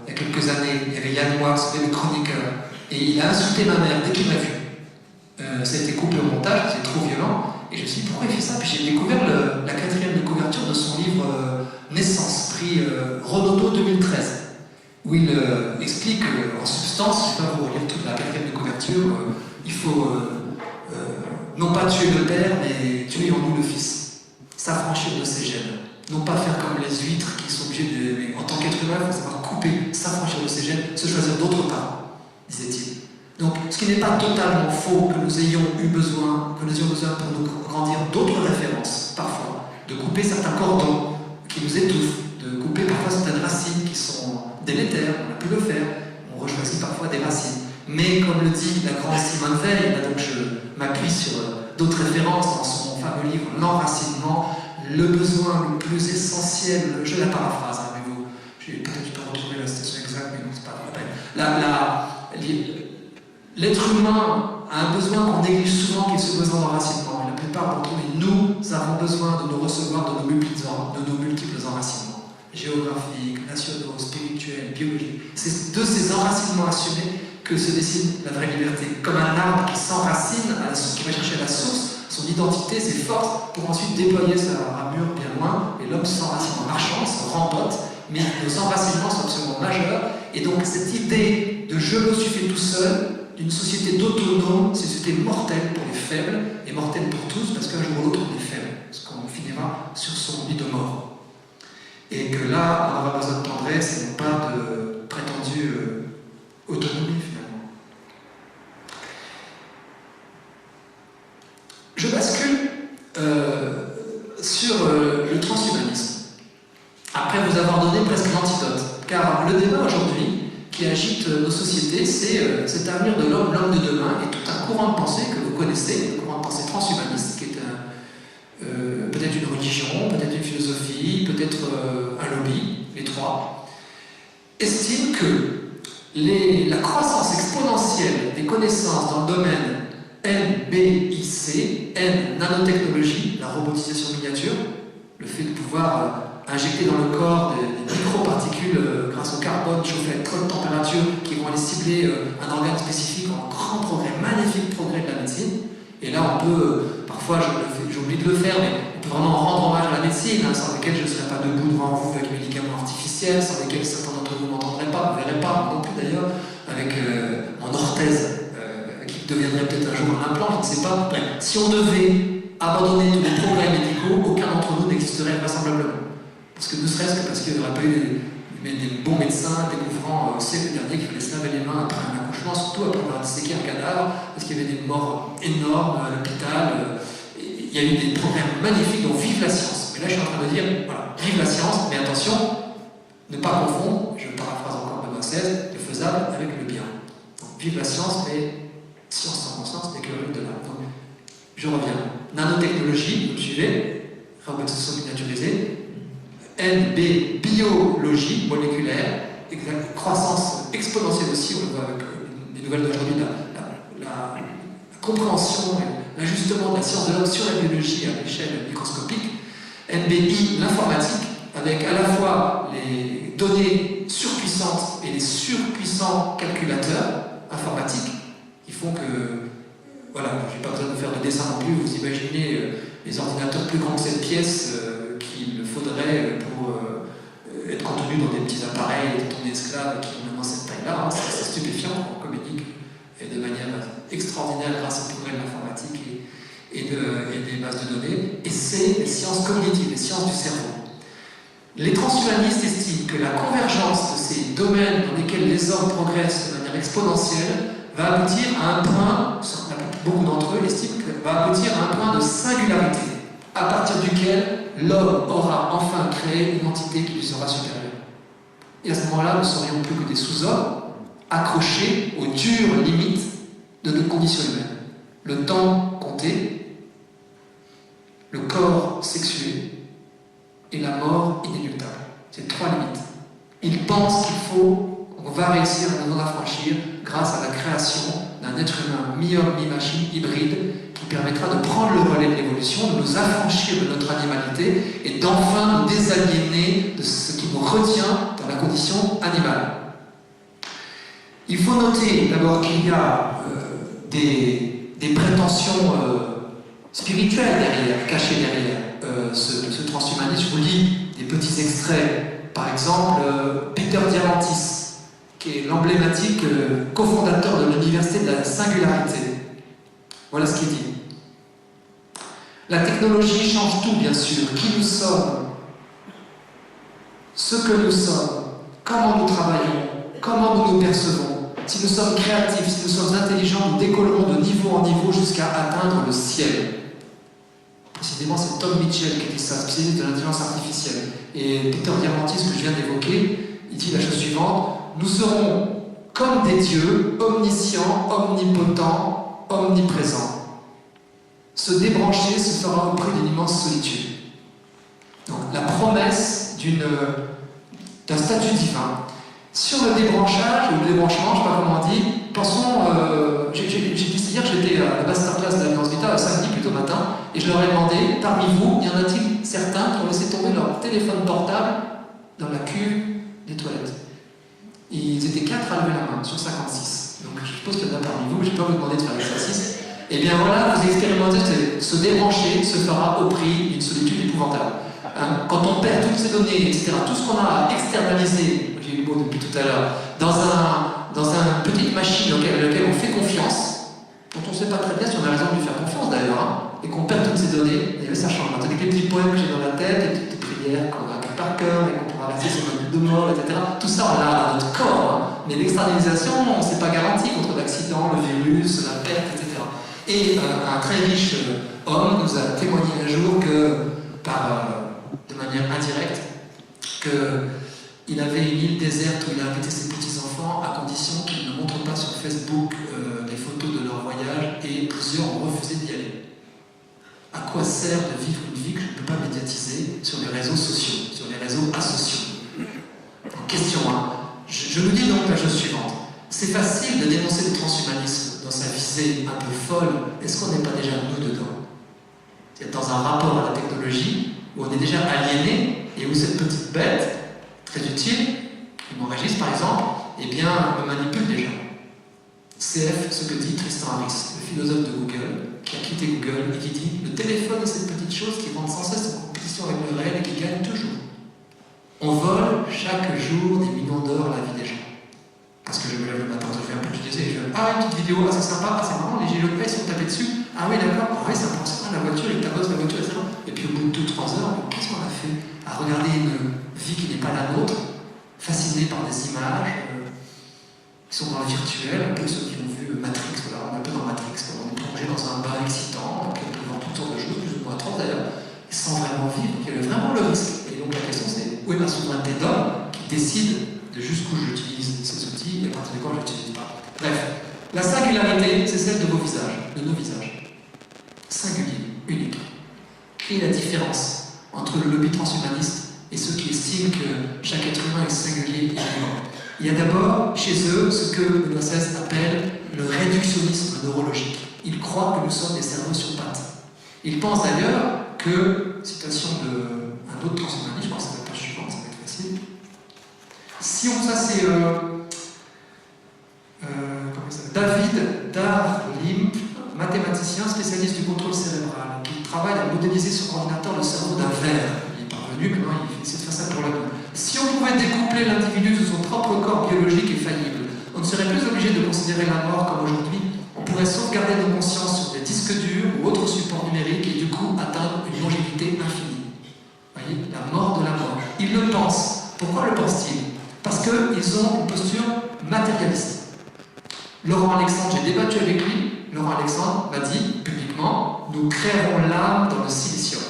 il y a quelques années, il y avait Yann Moix, c'était le chroniqueur, et il a insulté ma mère dès qu'il m'a vu. Ça a été coupé au montage, c'était trop violent, et je me suis dit pourquoi il fait ça? Puis j'ai découvert la 4e de couverture de son livre Naissance, prix Renaudot 2013, où il explique en substance, je ne vais pas vous relire toute la 4e de couverture, il faut non pas tuer le père, mais tuer en nous le fils. s'affranchir de ses gènes. Non pas faire comme les huîtres qui sont obligées de... Mais en tant qu'être humain, il faut savoir couper, s'affranchir de ses gènes, se choisir d'autres parents, disait-il. Donc, ce qui n'est pas totalement faux que nous ayons besoin pour nous grandir d'autres références, parfois, de couper certains cordons qui nous étouffent, de couper parfois certaines racines qui sont délétères, on a pu le faire, on rechoisit parfois des racines. Mais comme le dit la grande Simone Veil, là donc je m'appuie sur d'autres références dans son fameux livre L'enracinement, le besoin le plus essentiel, je la paraphrase, hein, mais vous, peut-être je peux retrouver la citation exacte, mais non, c'est pas la peine. L'être humain a un besoin qu'on néglige souvent, qui est ce besoin d'enracinement. La plupart d'entre nous avons besoin de nous recevoir de nos multiples enracinements, géographiques, nationaux, spirituels, biologiques. C'est de ces enracinements assumés que se dessine la vraie liberté. Comme un arbre qui s'enracine, qui va chercher la source, son identité, ses forces, pour ensuite déployer sa ramure bien loin, et l'homme s'enracine en marchant, se rempote, mais nos enracinements sont absolument majeurs, et donc cette idée de je me suis fait tout seul, d'une société d'autonomes, c'est une société mortelle pour les faibles, et mortelle pour tous, parce qu'un jour ou l'autre on est faible, parce qu'on finira sur son lit de mort. Et que là, on aura besoin de tendresse, et non pas de prétendue autonomie, finalement. Je bascule sur le transhumanisme. Après vous avoir donné presque l'antidote. Car le débat aujourd'hui qui agite nos sociétés, c'est cet avenir de l'homme, l'homme de demain, et tout un courant de pensée que vous connaissez, le courant de pensée transhumaniste, qui est peut-être une religion, peut-être une philosophie, peut-être un lobby, les trois, estime que la croissance exponentielle des connaissances dans le domaine NBIC, N, nanotechnologie, la robotisation miniature, le fait de pouvoir injecter dans le corps des microparticules grâce au carbone chauffé à trop de température qui vont aller cibler un organe spécifique en grand progrès, magnifique progrès de la médecine. Et là, on peut, parfois j'oublie de le faire, mais on peut vraiment rendre hommage à la médecine, hein, sans laquelle je ne serais pas debout devant vous avec des médicaments artificiels, sans lesquels certains d'entre vous ne m'entendraient pas, ne verraient pas, non plus d'ailleurs, avec mon orthèse qui deviendrait peut-être un jour un implant, je ne sais pas. Bref, si on devait abandonner tous les progrès médicaux, aucun d'entre nous n'existerait vraisemblablement. Parce que ne serait-ce que parce qu'il n'y aurait pas eu des bons médecins découvrant au siècle dernier qu'il fallait se laver les mains après un accouchement, surtout après avoir disséqué un cadavre, parce qu'il y avait des morts énormes à l'hôpital. Il y a eu des progrès magnifiques, donc vive la science. Mais là je suis en train de dire, voilà, vive la science, mais attention, ne pas confondre, je paraphrase encore Benoît XVI, le faisable avec le bien. Donc vive la science, mais science sans conscience n'est que le rythme de l'âme. Donc je reviens. Nanotechnologie, vous me suivez, robotisation miniaturisée. NB, biologie moléculaire, croissance exponentielle aussi, on le voit avec les nouvelles d'aujourd'hui, la compréhension et l'ajustement de la science de l'homme sur la biologie à l'échelle microscopique. NBI, l'informatique, avec à la fois les données surpuissantes et les surpuissants calculateurs informatiques qui font que, voilà, je n'ai pas besoin de faire de dessin non plus, vous imaginez les ordinateurs plus grands que cette pièce qu'il faudrait pour être contenus dans des petits appareils et tourner esclaves qui ont maintenant cette taille-là. Hein, c'est stupéfiant, on communique de manière extraordinaire grâce au progrès de l'informatique et des bases de données. Et c'est les sciences cognitives, les sciences du cerveau. Les transhumanistes estiment que la convergence de ces domaines dans lesquels les hommes progressent de manière exponentielle va aboutir à un point, beaucoup d'entre eux estiment que va aboutir à un point de singularité, à partir duquel l'homme aura enfin créé une entité qui lui sera supérieure. Et à ce moment-là, nous ne serions plus que des sous-hommes, accrochés aux dures limites de nos conditions humaines. Le temps compté, le corps sexué et la mort inéluctable. C'est trois limites. Ils pensent qu'on va réussir à nous en affranchir grâce à la création d'un être humain mi-homme, mi-machine, hybride, qui permettra de prendre le relais de l'évolution, de nous affranchir de notre animalité et d'enfin nous désaliéner de ce qui nous retient dans la condition animale. Il faut noter d'abord qu'il y a des prétentions spirituelles derrière, cachées derrière ce transhumanisme. Je vous lis des petits extraits. Par exemple, Peter Diamandis, qui est l'emblématique cofondateur de l'Université de la Singularité. Voilà ce qu'il dit. La technologie change tout, bien sûr. Qui nous sommes, ce que nous sommes, comment nous travaillons, comment nous nous percevons. Si nous sommes créatifs, si nous sommes intelligents, nous décollerons de niveau en niveau jusqu'à atteindre le ciel. Précisément, c'est Tom Mitchell qui dit ça, spécialiste de l'intelligence artificielle. Et Peter Diamandis, que je viens d'évoquer, il dit la chose suivante: nous serons comme des dieux, omniscients, omnipotents, omniprésents. Se débrancher se fera au prix d'une immense solitude. Donc, la promesse d'un statut divin. Sur le débranchage, ou le débranchement, je ne sais pas comment on dit, pensons, j'ai dit hier, j'étais à la masterclass de l'Alliance Vita, samedi plutôt matin, et je leur ai demandé, parmi vous, y en a-t-il certains qui ont laissé tomber leur téléphone portable dans la cuve des toilettes? Ils étaient 4 à lever la main, sur 56. Donc je suppose qu'il y en a parmi vous, je ne vais pas vous demander de faire l'exercice. Et bien voilà, vous expérimentez, se débrancher se fera au prix d'une solitude épouvantable. Hein, quand on perd toutes ces données, etc., tout ce qu'on a externalisé, j'ai eu le mot depuis tout à l'heure, dans une petite machine à laquelle on fait confiance, dont on ne sait pas très bien si on a raison de lui faire confiance d'ailleurs, hein, et qu'on perd toutes ces données, et ça change. Tandis que les petits poèmes que j'ai dans la tête, les petites prières qu'on a appris par cœur, et qu'on pourra rester sur notre de mort, etc., tout ça on l'a dans notre corps, hein, mais l'externalisation, on ne s'est pas garanti contre l'accident, le virus, la perte, etc. Et un très riche homme nous a témoigné un jour que, de manière indirecte, qu'il avait une île déserte où il a invité ses petits-enfants à condition qu'ils ne montrent pas sur Facebook des photos de leur voyage, et plusieurs ont refusé d'y aller. À quoi sert de vivre une vie que je ne peux pas médiatiser sur les réseaux sociaux, sur les réseaux asociaux? Question 1. Je nous dis donc la chose suivante. C'est facile de dénoncer le transhumanisme dans sa visée un peu folle. Est-ce qu'on n'est pas déjà nous dedans? C'est dans un rapport à la technologie où on est déjà aliéné et où cette petite bête, très utile, mon Régis par exemple, eh bien, me manipule déjà. CF, ce que dit Tristan Harris, le philosophe de Google, qui a quitté Google et qui dit: le téléphone est cette petite chose qui rentre sans cesse en compétition avec le réel et qui gagne toujours. On vole chaque jour des millions d'heures la vie des gens. Parce que je me lève le matin, je fais un peu, je disais, ah, une petite vidéo, ah, c'est sympa, ah, c'est marrant, les gilets jaunes, ils sont tapés dessus. Ah oui, d'accord, ah oui, ça prend ça, la voiture, il tabosse la voiture, etc. Et puis au bout de 2-3 heures, qu'est-ce qu'on a fait? À regarder une vie qui n'est pas la nôtre, fasciné par des images qui sont dans le virtuel, un peu ceux qui ont vu Matrix, voilà, on est un peu dans Matrix, on est plongé dans un bain excitant, on peut voir toutes sortes de choses, plus ou moins atroces d'ailleurs, sans vraiment vivre, donc il y avait vraiment le risque. Et donc la question c'est, où est ma souveraineté d'homme qui décide de jusqu'où j'utilise ces outils et à partir de quand je n'utilise pas. Bref, la singularité, c'est celle de vos visages, de nos visages. Singulier, unique. Quelle est la différence entre le lobby transhumaniste et ceux qui estiment que chaque être humain est singulier et vivant? Il y a d'abord chez eux ce que Benoît XVI appelle le réductionnisme neurologique. Ils croient que nous sommes des cerveaux sur pattes. Ils pensent d'ailleurs que, citation d'un autre transhumaniste, je pense que c'est la page suivante, ça va être facile. Si on, ça c'est David Darlim, mathématicien spécialiste du contrôle cérébral, qui travaille à modéliser sur ordinateur le cerveau d'un ver. Il est parvenu, maintenant il essaie de faire ça pour l'homme. Si on pouvait découpler l'individu de son propre corps biologique et faillible, on ne serait plus obligé de considérer la mort comme aujourd'hui. On pourrait sauvegarder nos consciences sur des disques durs ou autres supports numériques et du coup atteindre une longévité infinie. Vous voyez, la mort de la mort. Ils le pensent. Pourquoi le pensent-ils? Parce qu'ils ont une posture matérialiste. Laurent Alexandre, j'ai débattu avec lui, Laurent Alexandre m'a dit publiquement: nous créerons l'âme dans le silicium.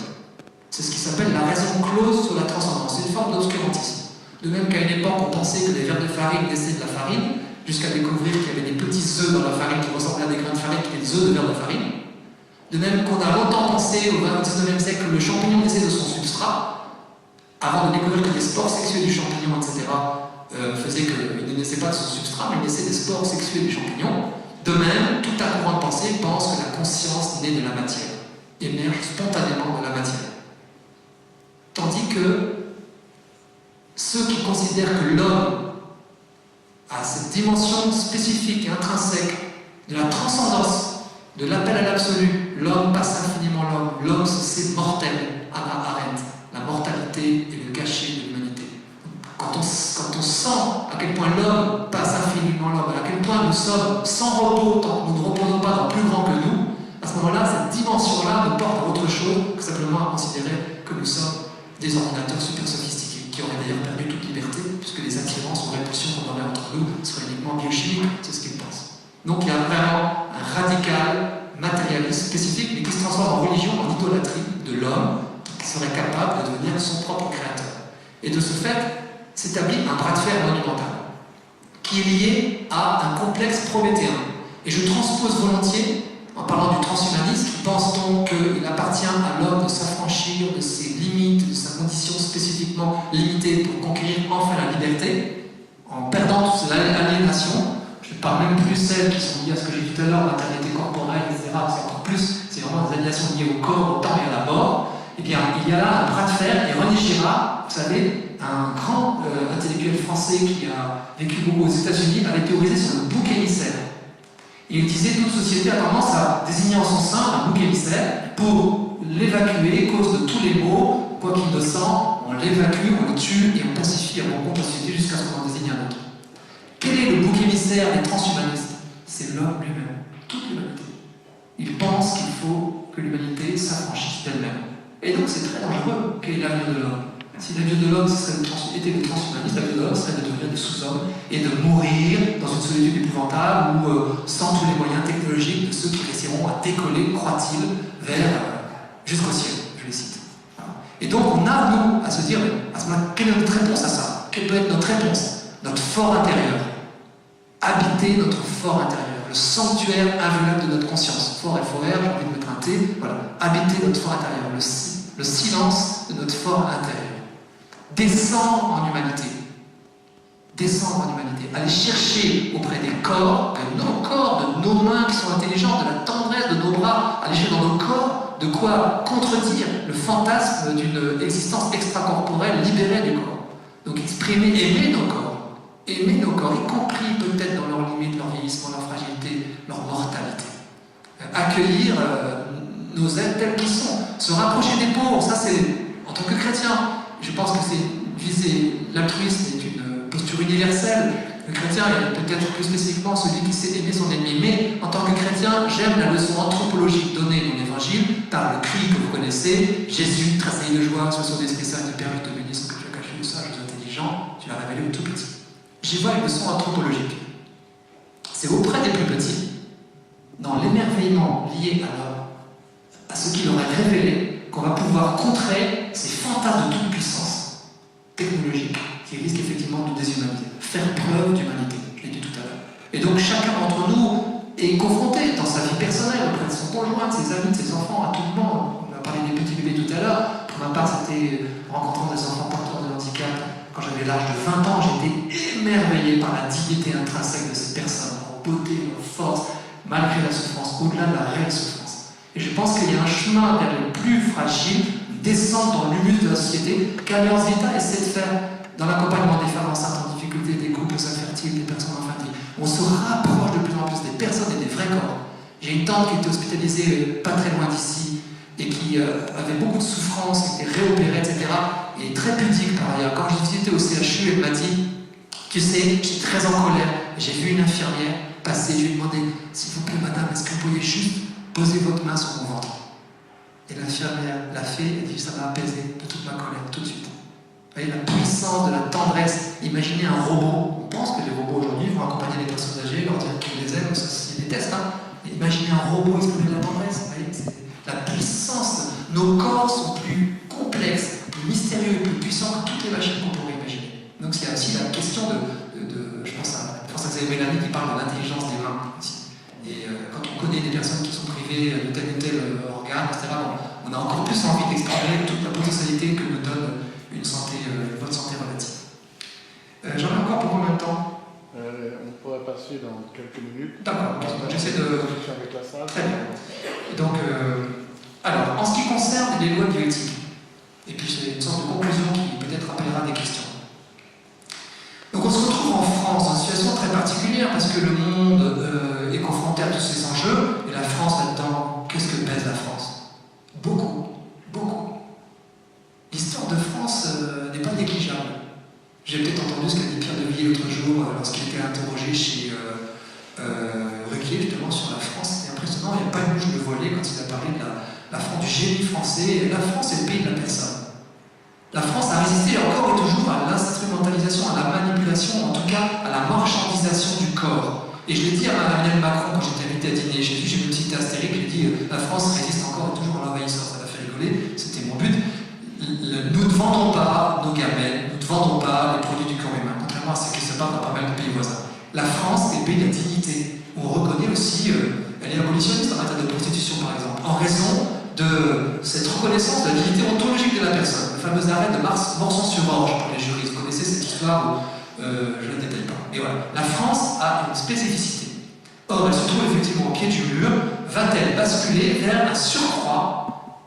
C'est ce qui s'appelle la raison close sur la transcendance. C'est une forme d'obscurantisme. De même qu'à une époque, on pensait que des verres de farine laissaient de la farine, jusqu'à découvrir qu'il y avait des petits œufs dans la farine qui ressemblaient à des grains de farine, qui étaient des œufs de verre de farine. De même qu'on a longtemps pensé, au XIXe siècle, que le champignon naissait de son substrat, avant de découvrir que les spores sexués du champignon, etc., faisaient qu'il ne naissait pas de son substrat, mais il naissait des spores sexués du champignon. De même, tout un courant de pensée pense que la conscience naît de la matière, émerge spontanément de la matière. Tandis que ceux qui considèrent que l'homme a cette dimension spécifique et intrinsèque de la transcendance, de l'appel à l'absolu, l'homme passe infiniment l'homme c'est mortel, Hannah Arendt, la mortalité est le cachet de l'humanité. Quand on sent à quel point l'homme passe infiniment l'homme, à quel point nous sommes sans repos tant que nous ne reposons pas dans plus grand que nous, à ce moment-là, cette dimension-là ne porte à autre chose que simplement à considérer que nous sommes des ordinateurs super sophistiqués, qui auraient d'ailleurs perdu toute liberté, puisque les attirances ou répulsions qu'on aurait entre nous seraient uniquement biochimiques, c'est ce qu'ils pensent. Donc il y a vraiment un radical matérialisme spécifique, mais qui se transforme en religion, en idolâtrie de l'homme, qui serait capable de devenir son propre créateur. Et de ce fait, s'établit un bras de fer monumental, qui est lié à un complexe prométhéen. Et je transpose volontiers, en parlant du transhumanisme, qui pense donc qu'il appartient à l'homme de s'affranchir de ses limites, de sa condition spécifiquement limitée pour conquérir enfin la liberté, en perdant toutes ces aliénations. Je ne parle même plus celles qui sont liées à ce que j'ai dit tout à l'heure, maternité corporelle, etc. C'est encore plus, c'est vraiment des aliénations liées au corps, au temps et à la mort. Eh bien, il y a là un bras de fer, et René Girard, vous savez, un grand intellectuel français qui a vécu beaucoup aux États-Unis, avait théorisé sur le bouc émissaire. Il disait toute société a tendance à désigner en son sein un bouc émissaire pour l'évacuer, cause de tous les maux, quoi qu'il innocent, on l'évacue, on le tue et on pacifie à bon compte la société jusqu'à ce qu'on en désigne un autre. Quel est le bouc émissaire des transhumanistes? C'est l'homme lui-même, toute l'humanité. Ils pensent qu'il faut que l'humanité s'affranchisse d'elle-même. Et donc c'est très dangereux. Quel est l'avenir de l'homme? Si l'avenir de l'homme était le transhumanisme, l'avenir de l'homme serait de devenir des sous-hommes et de mourir dans une solitude épouvantable ou sans tous les moyens technologiques de ceux qui réussiront à décoller, croit-il, vers jusqu'au ciel, je les cite. Et donc on a, nous, à se dire, à ce moment-là, quelle est notre réponse à ça? Quelle peut être notre réponse? Notre fort intérieur. Habiter notre fort intérieur, le sanctuaire inviolable de notre conscience. Fort F-O-R, j'ai envie de mettre un T, voilà. Habiter notre fort intérieur, le silence de notre fort intérieur. Descendre en humanité. Descendre en humanité. Aller chercher auprès des corps, de nos mains qui sont intelligentes, de la tendresse de nos bras, aller chercher dans nos corps de quoi contredire le fantasme d'une existence extracorporelle libérée du corps. Donc exprimer, aimer nos corps, y compris peut-être dans leurs limites, leur vieillissement, leur fragilité, leur mortalité. Accueillir nos êtres tels qu'ils sont, se rapprocher des pauvres, ça c'est, en tant que chrétien, je pense que c'est viser l'altruisme est une posture universelle. Le chrétien est peut-être plus spécifiquement celui qui sait aimer son ennemi, mais en tant que chrétien, j'aime la leçon anthropologique donnée dans l'Évangile par le cri que vous connaissez, Jésus, tressaillit de joie, soit son esprit saint de Père, je te bénis, ce que tu as caché aux sages, aux intelligents, tu l'as révélé aux tout petits. J'y vois une leçon anthropologique. C'est auprès des plus petits, dans l'émerveillement lié à l'homme, à ce qu'il aurait révélé, qu'on va pouvoir contrer ces fantasmes de toute puissance technologique qui risquent effectivement de déshumaniser, faire preuve d'humanité, je l'ai dit tout à l'heure. Et donc chacun d'entre nous est confronté dans sa vie personnelle, auprès de son conjoint, de ses amis, de ses enfants, à tout moment. On a parlé des petits bébés tout à l'heure. Pour ma part, c'était rencontrant des enfants porteurs de handicap. Quand j'avais l'âge de 20 ans, j'étais émerveillé par la dignité intrinsèque de ces personnes, leur beauté, leur force, malgré la souffrance, au-delà de la réelle souffrance. Et je pense qu'il y a un chemin vers les plus fragiles, descendre dans l'humus de la société, qu'Alliance Vita essaie de faire dans l'accompagnement des femmes enceintes en difficulté, des couples infertiles, des personnes infantiles. On se rapproche de plus en plus des personnes et des vrais corps. J'ai une tante qui était hospitalisée pas très loin d'ici et qui avait beaucoup de souffrance, qui était réopérée, etc. Et très pudique par ailleurs. Quand j'ai visité au CHU, elle m'a dit, tu sais, j'étais très en colère, j'ai vu une infirmière passer, je lui ai demandé, s'il vous plaît madame, est-ce que vous pourriez juste poser votre main sur mon ventre? Et l'infirmière l'a fait et dit, ça m'a apaisé de toute ma colère, tout de suite. Vous voyez, la puissance de la tendresse. Imaginez un robot. On pense que les robots aujourd'hui vont accompagner les personnes âgées, leur dire qu'ils les aiment, ça c'est des tests. Hein. Imaginez un robot exprimer de la tendresse. Vous voyez, la puissance. Nos corps sont plus complexes, plus mystérieux, plus puissants que toutes les machines qu'on pourrait imaginer. Donc il y a aussi la question je pense à Françoise Mélanie qui parle de l'intelligence des mains aussi. Et quand on connaît des personnes qui sont privées de tel ou tel organe, etc., on a encore plus envie d'explorer toute la potentialité que nous donne une bonne santé relative. J'en ai encore pour combien de temps? On pourra passer dans quelques minutes. D'accord, j'essaie de... Avec la salle. Très bien. Et donc, alors, en ce qui concerne les lois de bioéthique, et puis c'est une sorte de conclusion qui peut-être rappellera des questions. Donc on se retrouve en France dans une situation très particulière parce que le monde est confronté à tous ces enjeux, et la France là-dedans, qu'est-ce que pèse la France? Beaucoup, beaucoup. L'histoire de France n'est pas négligeable. J'ai peut-être entendu ce qu'a dit Pierre de Villiers l'autre jour lorsqu'il était interrogé chez Ruquier justement sur la France. C'est impressionnant, il n'y a pas une mouche de volée quand quand il a parlé de la France, du génie français. La France est le pays de la personne. La France a résisté encore et toujours à l'instrumentalisation, à la manipulation, en tout cas à la marchandisation du corps. Et je l'ai dit à Emmanuel Macron quand j'étais invité à dîner chez lui, j'ai même cité Astérix, j'ai dit la France résiste encore et toujours à l'envahisseur. Ça m'a fait rigoler, c'était mon but. Nous ne vendons pas nos gamelles, nous ne vendons pas les produits du corps humain, contrairement à ce qui se passe dans pas mal de pays voisins. La France est le pays de la dignité. On reconnaît aussi, elle est abolitionniste en matière de prostitution par exemple, en raison de cette reconnaissance de la dignité ontologique de la personne. Le fameux arrêt de Morson-sur-Orge pour les juristes. Vous connaissez cette histoire où je ne la détaille pas. Et voilà. La France a une spécificité. Or, elle se trouve effectivement au pied du mur. Va-t-elle basculer vers un surcroît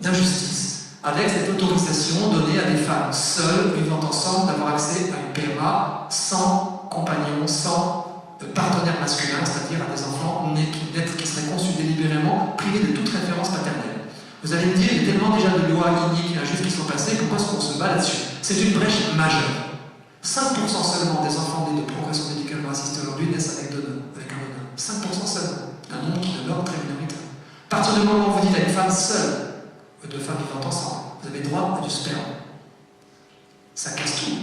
d'injustice avec cette autorisation donnée à des femmes seules, vivant ensemble, d'avoir accès à une PMA sans compagnon, sans partenaire masculin, c'est-à-dire à des enfants nés qui seraient conçus délibérément, privés de toute référence paternelle. Vous allez me dire, il y a tellement déjà de lois iniques et injustes qui sont passées, pourquoi est-ce qu'on se bat là-dessus? C'est une brèche majeure. 5% seulement des enfants nés de progression médicalement assistée aujourd'hui naissent avec un donneur. 5% seulement. Un nombre qui demeure très minoritaire. À partir du moment où vous dites à une femme seule, deux femmes vivant ensemble, vous avez droit à du sperme. Ça casse tout.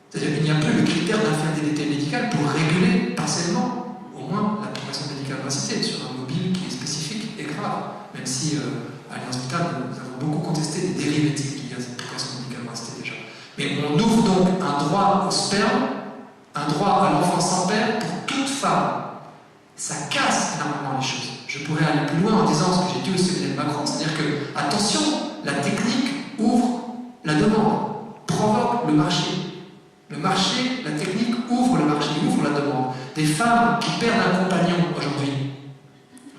C'est-à-dire qu'il n'y a plus le critère d'infidélité médicale pour réguler partiellement, au moins, la progression médicale assistée sur un mobile qui est spécifique et grave. Même si, à Alliance Vitale, nous avons beaucoup contesté les dérives éthiques liées à cette progression médicale assistée déjà. Mais on ouvre donc un droit au sperme, un droit à l'enfant sans père pour toute femme. Ça casse énormément les choses. Je pourrais aller plus loin en disant ce que j'ai dit aussi à Emmanuel Macron, c'est-à-dire que, attention, la technique ouvre la demande, provoque le marché. Le marché, la technique ouvre le marché, ouvre la demande. Des femmes qui perdent un compagnon aujourd'hui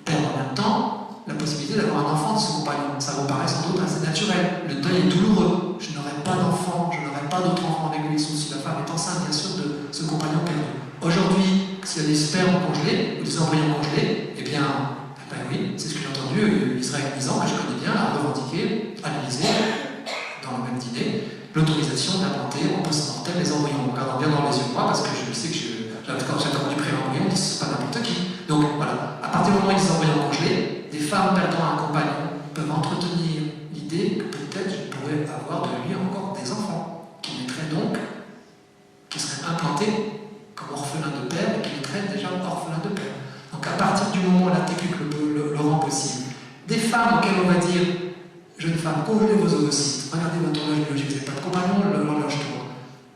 perdent en même temps la possibilité d'avoir un enfant de ce compagnon. Ça vous paraît sans doute assez naturel. Le deuil est douloureux. Je n'aurai pas d'enfant, je n'aurai pas d'autre enfant avec lui, sauf si la femme est enceinte, bien sûr, de ce compagnon perdu. Aujourd'hui, s'il y a des spermes congelés ou des embryons congelés, eh bien, ben oui, c'est ce que j'ai entendu Israël Nizan, que je connais bien, a revendiqué à l'Élysée, dans le même dîner, l'autorisation d'implanter en post-mortem les embryons. En regardant bien dans les yeux de moi, parce que je sais que quand j'ai entendu pré-embryon, on dit que c'est pas n'importe qui. Donc voilà, à partir du moment où ils sont embryons congelés, des femmes perdant un compagnon peuvent entretenir l'idée que peut-être je pourrais avoir de lui encore des enfants, qui naîtraient donc, qui seraient implantés comme orphelins de père et qui naîtraient déjà orphelins de père. Donc à partir du moment où la technique le rend possible, des femmes auxquelles on va dire jeune femme, congelez vos ovocytes, regardez votre horloge biologique, vous n'avez pas de compagnon, l'horloge tourne.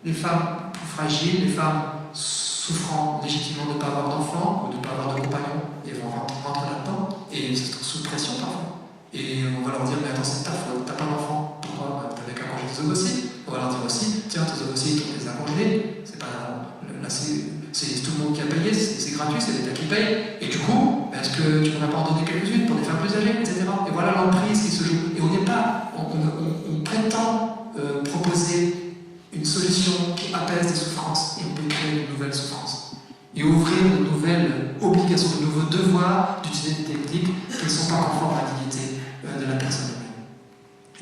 Les femmes plus fragiles, les femmes souffrant légitimement de ne pas avoir d'enfants ou de ne pas avoir de compagnon, elles vont rentrer là-dedans, et sous pression parfois. Et on va leur dire, mais attends, c'est ta faute, t'as pas d'enfant, pourquoi? T'avais qu'à congeler tes ovocytes. On va leur dire aussi, tiens, tes ovocytes, on les a congelés, c'est pas... Là, c'est tout le monde qui a payé, c'est gratuit, c'est l'État qui paye, et du coup, est-ce que tu n'en as pas en donné quelques-unes pour des femmes plus âgées, etc. Et voilà l'emprise qui se joue. Et on n'est pas, on prétend proposer une solution qui apaise des souffrances, et on peut créer de nouvelles souffrances. Et ouvrir de nouvelles obligations, de nouveaux devoirs d'utiliser des techniques qui ne sont pas conformes à la dignité de la personne humaine.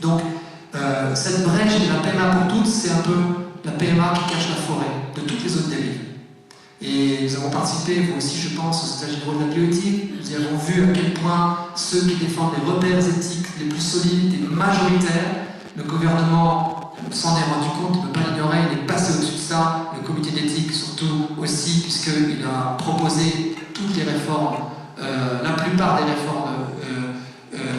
Donc, cette brèche de la PMA pour toutes, c'est un peu la PMA qui cache la forêt de toutes les autres dérives. Et nous avons participé, vous aussi je pense, au stage généraux de la bioéthique. Nous avons vu à quel point ceux qui défendent les repères éthiques les plus solides et majoritaires, le gouvernement s'en est rendu compte, ne peut pas l'ignorer, il est passé au-dessus de ça, le comité d'éthique surtout aussi, puisqu'il a proposé toutes les réformes, la plupart des réformes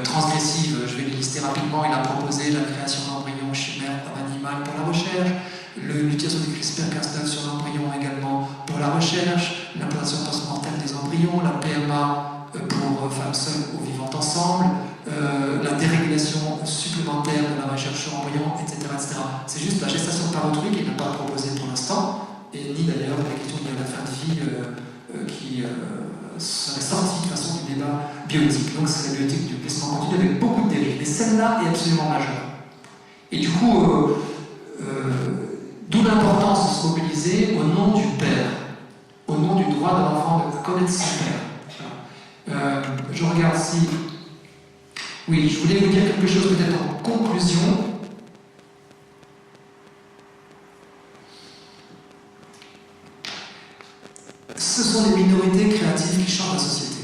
transgressives, je vais les lister rapidement. Il a proposé la création d'embryons chimères par animal pour la recherche, l'utilisation des CRISPR-Cas9 sur l'embryon également pour la recherche, l'implantation post-mortem des embryons, la PMA pour femmes seules ou vivant ensemble, la dérégulation supplémentaire de la recherche sur embryon, etc. C'est juste la gestation par autrui qui n'est pas proposée pour l'instant, et ni d'ailleurs la question de la fin de vie qui serait sortie de façon du débat bioéthique. Donc c'est la bioéthique du glissement continu avec beaucoup de dérives. Mais celle-là est absolument majeure. Et du coup, d'où l'importance de se mobiliser au nom du père, au nom du droit de l'enfant de connaître son père. Je regarde si... Oui, je voulais vous dire quelque chose peut-être en conclusion. Ce sont les minorités créatives qui changent la société.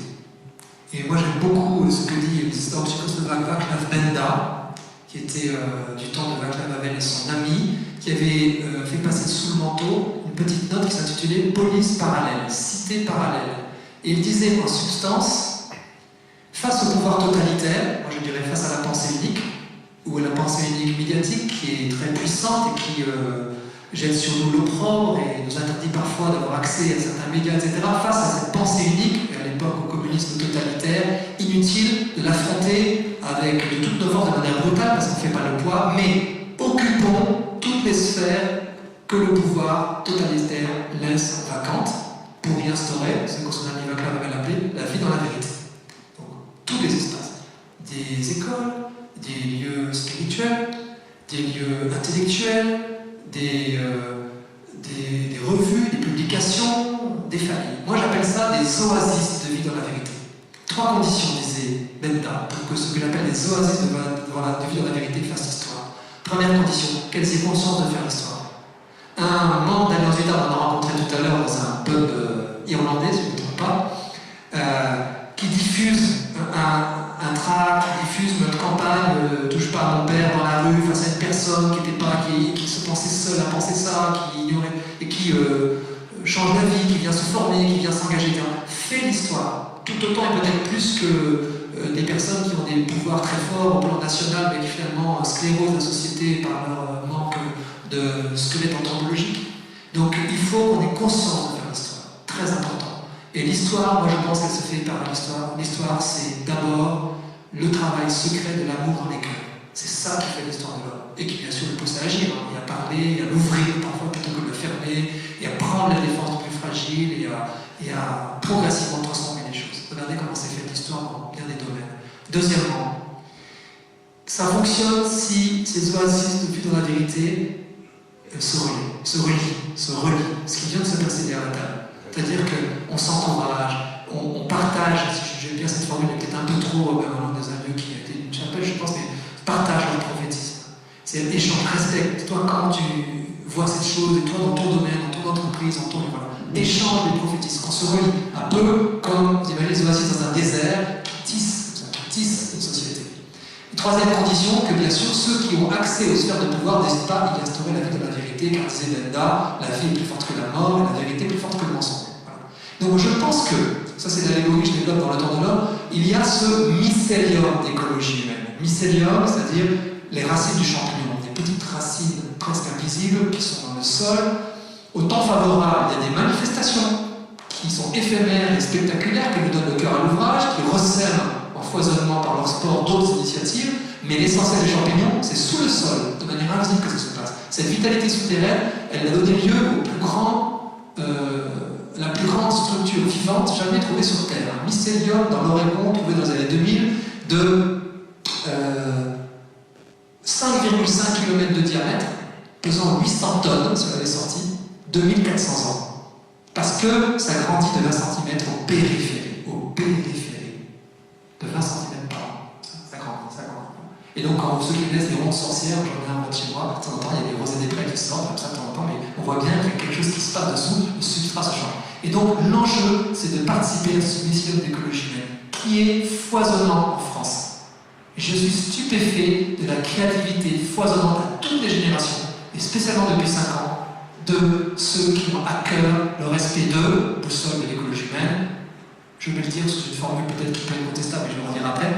Et moi j'aime beaucoup ce que dit l'histoire tchécoslovaque Václav Benda, qui était du temps de Václav Havel et son ami, qui avait fait passer sous le manteau une petite note qui s'intitulait Police parallèle, cité parallèle. Et il disait en substance, face au pouvoir totalitaire, moi je dirais face à la pensée unique, ou à la pensée unique médiatique qui est très puissante et qui jette sur nous l'opprobre et nous interdit parfois d'avoir accès à certains médias, etc. Face à cette pensée unique, et à l'époque au communisme totalitaire, inutile de l'affronter avec de toutes nos forces de manière brutale parce qu'on ne fait pas le poids, mais occupons toutes les sphères que le pouvoir totalitaire laisse vacantes pour y instaurer ce que son ami Václav avait appelé la vie dans la vérité. Donc, tous les espaces, des écoles, des lieux spirituels, des lieux intellectuels, des revues, des publications, des familles. Moi j'appelle ça des oasis de vie dans la vérité. 3 conditions, disait Benda, pour que ce que j'appelle des oasis de vie dans la vérité fassent histoire. Première condition, qu'elles aient conscience de faire l'histoire. Un membre d'Alliance Vital, on en a rencontré tout à l'heure dans un pub irlandais, si je ne me trompe pas, qui diffuse un tract, qui diffuse notre campagne touche pas à mon père dans la rue face à une personne qui se pensait seule à penser ça, qui ignorait et qui change d'avis, qui vient se former, qui vient s'engager, fait l'histoire, tout autant et peut-être plus que des personnes qui ont des pouvoirs très forts au plan national mais qui finalement sclérosent la société par leur manque de squelette anthropologique. Donc il faut qu'on ait conscience de faire l'histoire, très important. Et l'histoire, moi je pense qu'elle se fait par l'histoire. L'histoire, c'est d'abord le travail secret de l'amour dans les cœurs. C'est ça qui fait l'histoire de l'homme. Et qui bien sûr le pousse à agir. Il y a parler, il y a l'ouvrir parfois plutôt que de le fermer, et à prendre la défense plus fragile, et à progressivement transformer les choses. Regardez comment c'est fait l'histoire dans bien des domaines. Deuxièmement, ça fonctionne si ces oasis de vie dans la vérité se relient. Ce qui vient de se passer derrière la table. C'est-à-dire qu'on s'encourage, on partage, si j'aime bien cette formule, elle est peut-être un peu trop venant des aïeux qui a été une chapelle, je pense, mais partage le prophétisme. C'est échange, respecte. Toi, comment tu vois cette chose, et toi, dans ton domaine, dans ton entreprise, dans ton. Voilà. Échange les prophétismes, qu'on se relie. Un peu comme, vous imaginez les oasis dans un désert qui tissent une société. Troisième condition, que bien sûr, ceux qui ont accès aux sphères de pouvoir n'hésitent pas à y instaurer la vie de la vérité, car disait Benda, la vie est plus forte que la mort, et la vérité est plus forte que le mensonge. Voilà. Donc je pense que, ça c'est l'allégorie que je développe dans Le Temps de l'Homme, il y a ce mycélium d'écologie humaine. Mycélium, c'est-à-dire les racines du champignon, des petites racines presque invisibles qui sont dans le sol. Au temps favorable, il y a des manifestations qui sont éphémères et spectaculaires, qui nous donnent le cœur à l'ouvrage, qui resserrent en foisonnement par leur sport d'autres initiatives, mais l'essentiel des champignons, c'est sous le sol, de manière invisible que ça se passe. Cette vitalité souterraine, elle a donné lieu la plus grande structure vivante jamais trouvée sur Terre. Un mycélium dans l'Oregon, trouvé dans les années 2000, de 5,5 km de diamètre, pesant 800 tonnes, si on avait sorti, 2400 ans. Parce que ça grandit de 20 cm au périphérie. De 20 cm par an. Ça grandit. Et donc, quand ceux qui laissent des rondes sorcières, j'en ai un de chez moi, de temps en temps, il y a des rosés des prés qui sortent, comme ça, de temps en temps, mais on voit bien qu'il y a quelque chose qui se passe dessous, le substrat se change. Et donc, l'enjeu, c'est de participer à ce mycélium d'écologie humaine, qui est foisonnant en France. Et je suis stupéfait de la créativité foisonnante à toutes les générations, et spécialement depuis 5 ans, de ceux qui ont à cœur le respect de boussole de l'écologie humaine. Je vais le dire sous une formule peut-être qui peut être contestable, mais je vais revenir après.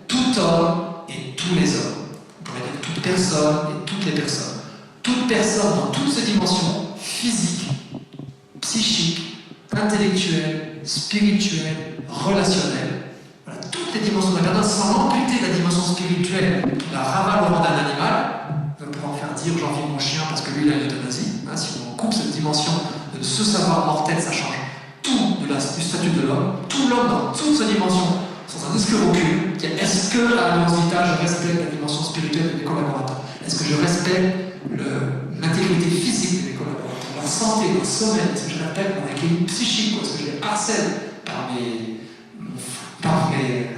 Tout homme et tous les hommes. On pourrait dire toute personne et toutes les personnes. Toute personne dans toutes ses dimensions, physiques, psychiques, intellectuelles, spirituelles, relationnelles. Voilà, toutes les dimensions de la personne, sans amputer la dimension spirituelle, la ravale au rang d'un animal. On pourrait en faire dire j'envie mon chien parce que lui il a l'euthanasie. Si on coupe cette dimension de ce savoir mortel, ça change tout du statut de l'homme, tout l'homme dans toute sa dimension, sans un escroquer. Est-ce que à Alliance Vital, je respecte la dimension spirituelle de mes collaborateurs? Est-ce que je respecte l'intégrité physique de mes collaborateurs, leur santé, leur sommeil? Est-ce que je respecte mon équilibre psychique? Est-ce que je les harcèle par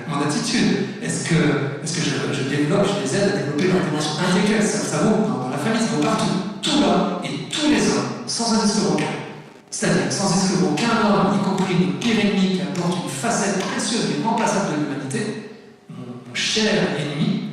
mon attitude? Est-ce que je développe, je les aide à développer leur dimension intellectuelle? Ça vaut dans la famille, ça vaut partout. Tout l'homme et tous les hommes, sans un escroquer. C'est-à-dire sans exclure aucun homme, y compris nos pires ennemis qui apportent une facette précieuse et irremplaçable de l'humanité, mon cher ennemi,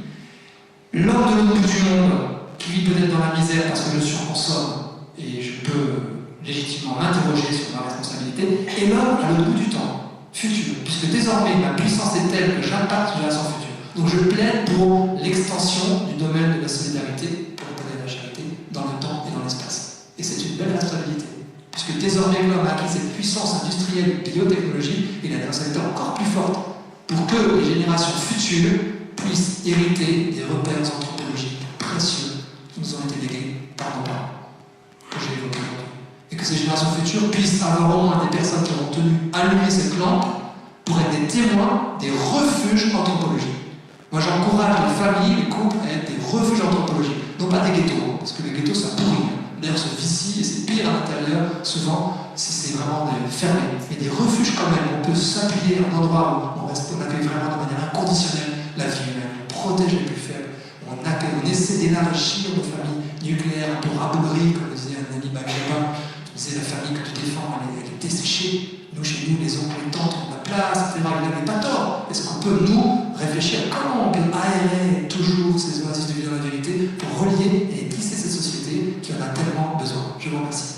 l'homme de l'autre bout du monde, qui vit peut-être dans la misère parce que je surconsomme, et je peux légitimement m'interroger sur ma responsabilité, et l'homme à l'autre bout du temps, futur, puisque désormais ma puissance est telle que j'impacte les générations futures. Donc je plaide pour l'extension du domaine de la solidarité, pour le domaine de la charité, dans le temps et dans l'espace. Et c'est une belle responsabilité, puisque désormais l'homme a acquis cette puissance industrielle de biotechnologie, il a une responsabilité encore plus forte pour que les générations futures puissent hériter des repères anthropologiques précieux qui nous ont été légués par nos parents, que j'ai évoqués aujourd'hui. Et que ces générations futures puissent avoir au moins des personnes qui auront tenu allumer cette lampe pour être des témoins des refuges anthropologiques. Moi j'encourage les familles, les couples à être des refuges anthropologiques, non pas des ghettos, parce que les ghettos ça pourrit. D'ailleurs se vicie et c'est pire à l'intérieur, souvent, si c'est vraiment fermé. Mais des refuges quand même, on peut s'appuyer à un endroit où on accueille vraiment de manière inconditionnelle la vie humaine, on protège les plus faibles, on essaie d'élargir nos familles nucléaires, un peu rabouleries, comme disait un ami maghrébin, qui disait la famille que tu défends, elle est desséchée. Nous, chez nous, les oncles, les tantes, on a la place, etc. Il n'avait pas tort. Est-ce qu'on peut, nous, réfléchir à comment on peut aérer toujours ces oasis de vie dans la vérité pour relier et tisser cette société qui en a tellement besoin? Je vous remercie.